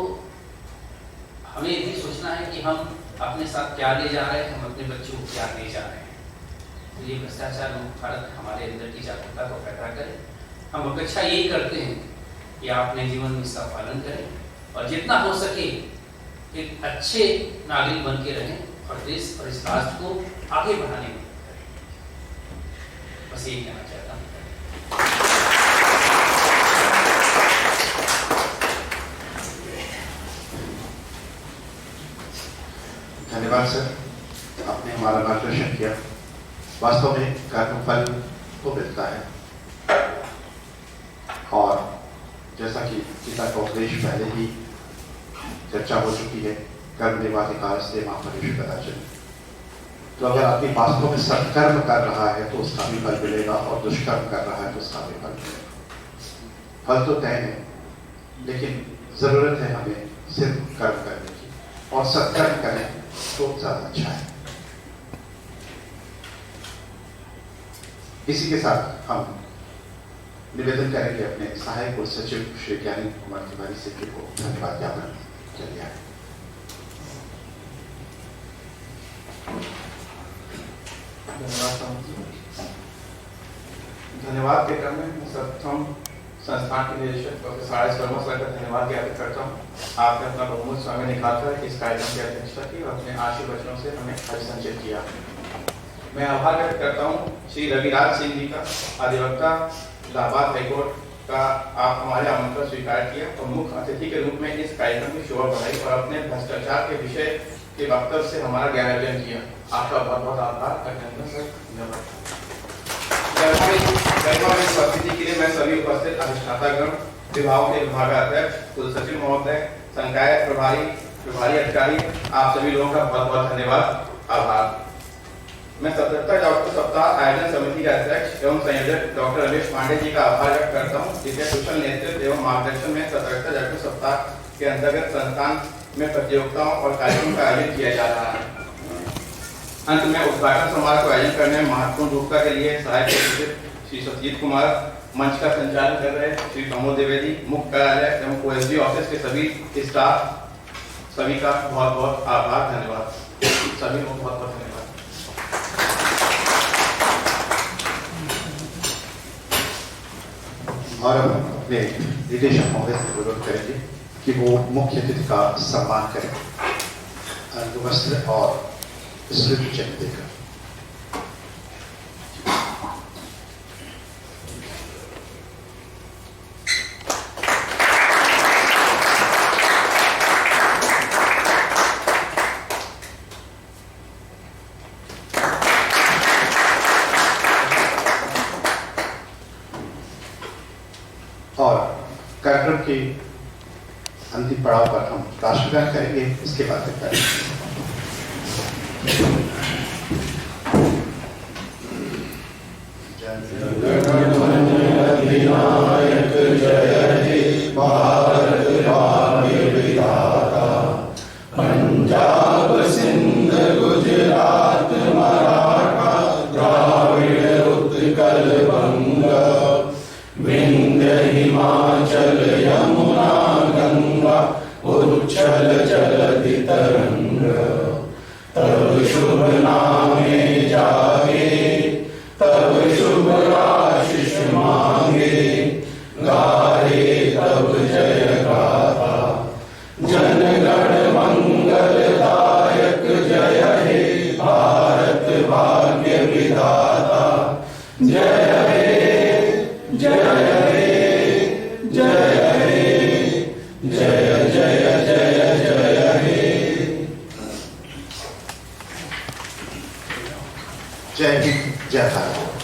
हमें ये सोचना है कि हम अपने साथ क्या ले जा रहे हैं, हम अपने बच्चों को क्या ले जा रहे हैं। तो ये भ्रष्टाचार मुक्त भारत हमारे अंदर की जागरूकता को पैदा करे। हम अपेक्षा यही करते हैं कि आप अपने जीवन में इसका पालन करें, और जितना हो सके एक अच्छे नागरिक बन के रहें, और देश और इस राष्ट्र को आगे बढ़ाने में करें। बस यही कहना चाहता हूँ। धन्यवाद सर, आपने हमारा मार्गदर्शन किया। वास्तव में कर्मफल तो मिलता है, और जैसा कि गीता का उपदेश पहले ही चर्चा हो चुकी है, कर्म निवाधिकारस्ते मां फलेषु कदाचन। तो अगर आदमी वास्तव में सत्कर्म कर रहा है तो उसका भी फल मिलेगा, और दुष्कर्म कर रहा है तो उसका भी फल मिलेगा। फल तो तय है, लेकिन जरूरत है हमें सिर्फ कर्म करने की। और सत्कर्म करें तो ज्यादा अच्छा है। इसी के साथ हम निवेदन करेंगे अपने सहायक कुल सचिव श्री ज्ञानी कुमार तिवारी से को धन्यवाद ज्ञापन किया है। धन्यवाद के क्रम में सर्वप्रथम संस्थान के निदेशक डॉक्टर सारस वर्मा सर का धन्यवाद ज्ञापित करता हूँ। आपने अपना बहुमूल्य समय निकालकर इस कार्यक्रम की अध्यक्षता की और अपने आशीर्वचनों से हमें अभिसंचित किया। मैं आभार व्यक्त करता हूँ श्री रविराज सिंह जी का, अधिवक्ता इलाहाबाद हाईकोर्ट का, आप हमारे आमंत्रण स्वीकार किया और मुख्य अतिथि के रूप में इस कार्यक्रम की शोभा बढ़ाई और अपने भ्रष्टाचार के विषय के वक्तव्य से हमारा ज्ञानार्जन किया। आपका बहुत बहुत आभार, अभिनंदन सर, धन्यवाद। उपस्थिति के लिए मैं सभी उपस्थित अधिष्ठातागण, विभागों के विभागाध्यक्ष, कुल सचिव महोदय, संकाय प्रभारी अधिकारी, आप सभी लोगों का बहुत बहुत धन्यवाद, आभार। मैं 77 डॉक्टर सप्ताह आयोजन समिति के अध्यक्ष एवं संयोजक डॉक्टर रमेश पांडे जी का आभार व्यक्त करता हूँ, जिसके कुशल नेतृत्व एवं मार्गदर्शन में 77 डॉक्टर सप्ताह के अंतर्गत संस्थान में प्रतियोगिताओं और कार्यक्रम का आयोजन किया जा रहा है। अंत में उद्घाटन समारोह को आयोजन करने में महत्वपूर्ण भूमिका के लिए सहायक सचिव श्री सतीश कुमार, मंच का संचालन कर रहे श्री प्रमोद द्विवेदी, मुख्य कार्यालय एवं ओएसडी ऑफिस के सभी स्टाफ, सभी का बहुत बहुत आभार, धन्यवाद। सभी को बहुत बहुत धन्यवाद। और हम अपने निदेशक महोदय से अनुरोध करेंगे कि वो मुख्य अतिथि का सम्मान करें, अंगवस्त्र और स्मृति चिन्ह देकर। और कार्यक्रम के अंतिम पड़ाव पर हम राष्ट्रगान करेंगे, इसके बाद करेंगे। अधिनायक जय हे भारत भाग्य विधाता, पंजाब सिंध गुजरात मराठा द्राविड़ उत्कल बंग, विंध्य हिमाचल यमुना गंगा उच्छल जलधि तरंग, तब शुभ नामे जागे तब शुभ आशीष मांगे, गाहे तब जय गाथा, जनगण मंगलदायक जय हे भारत भाग्य विधाता, जय हे जय हे जय हे जय जय जय जय हे। जय हिंद, जय भारत।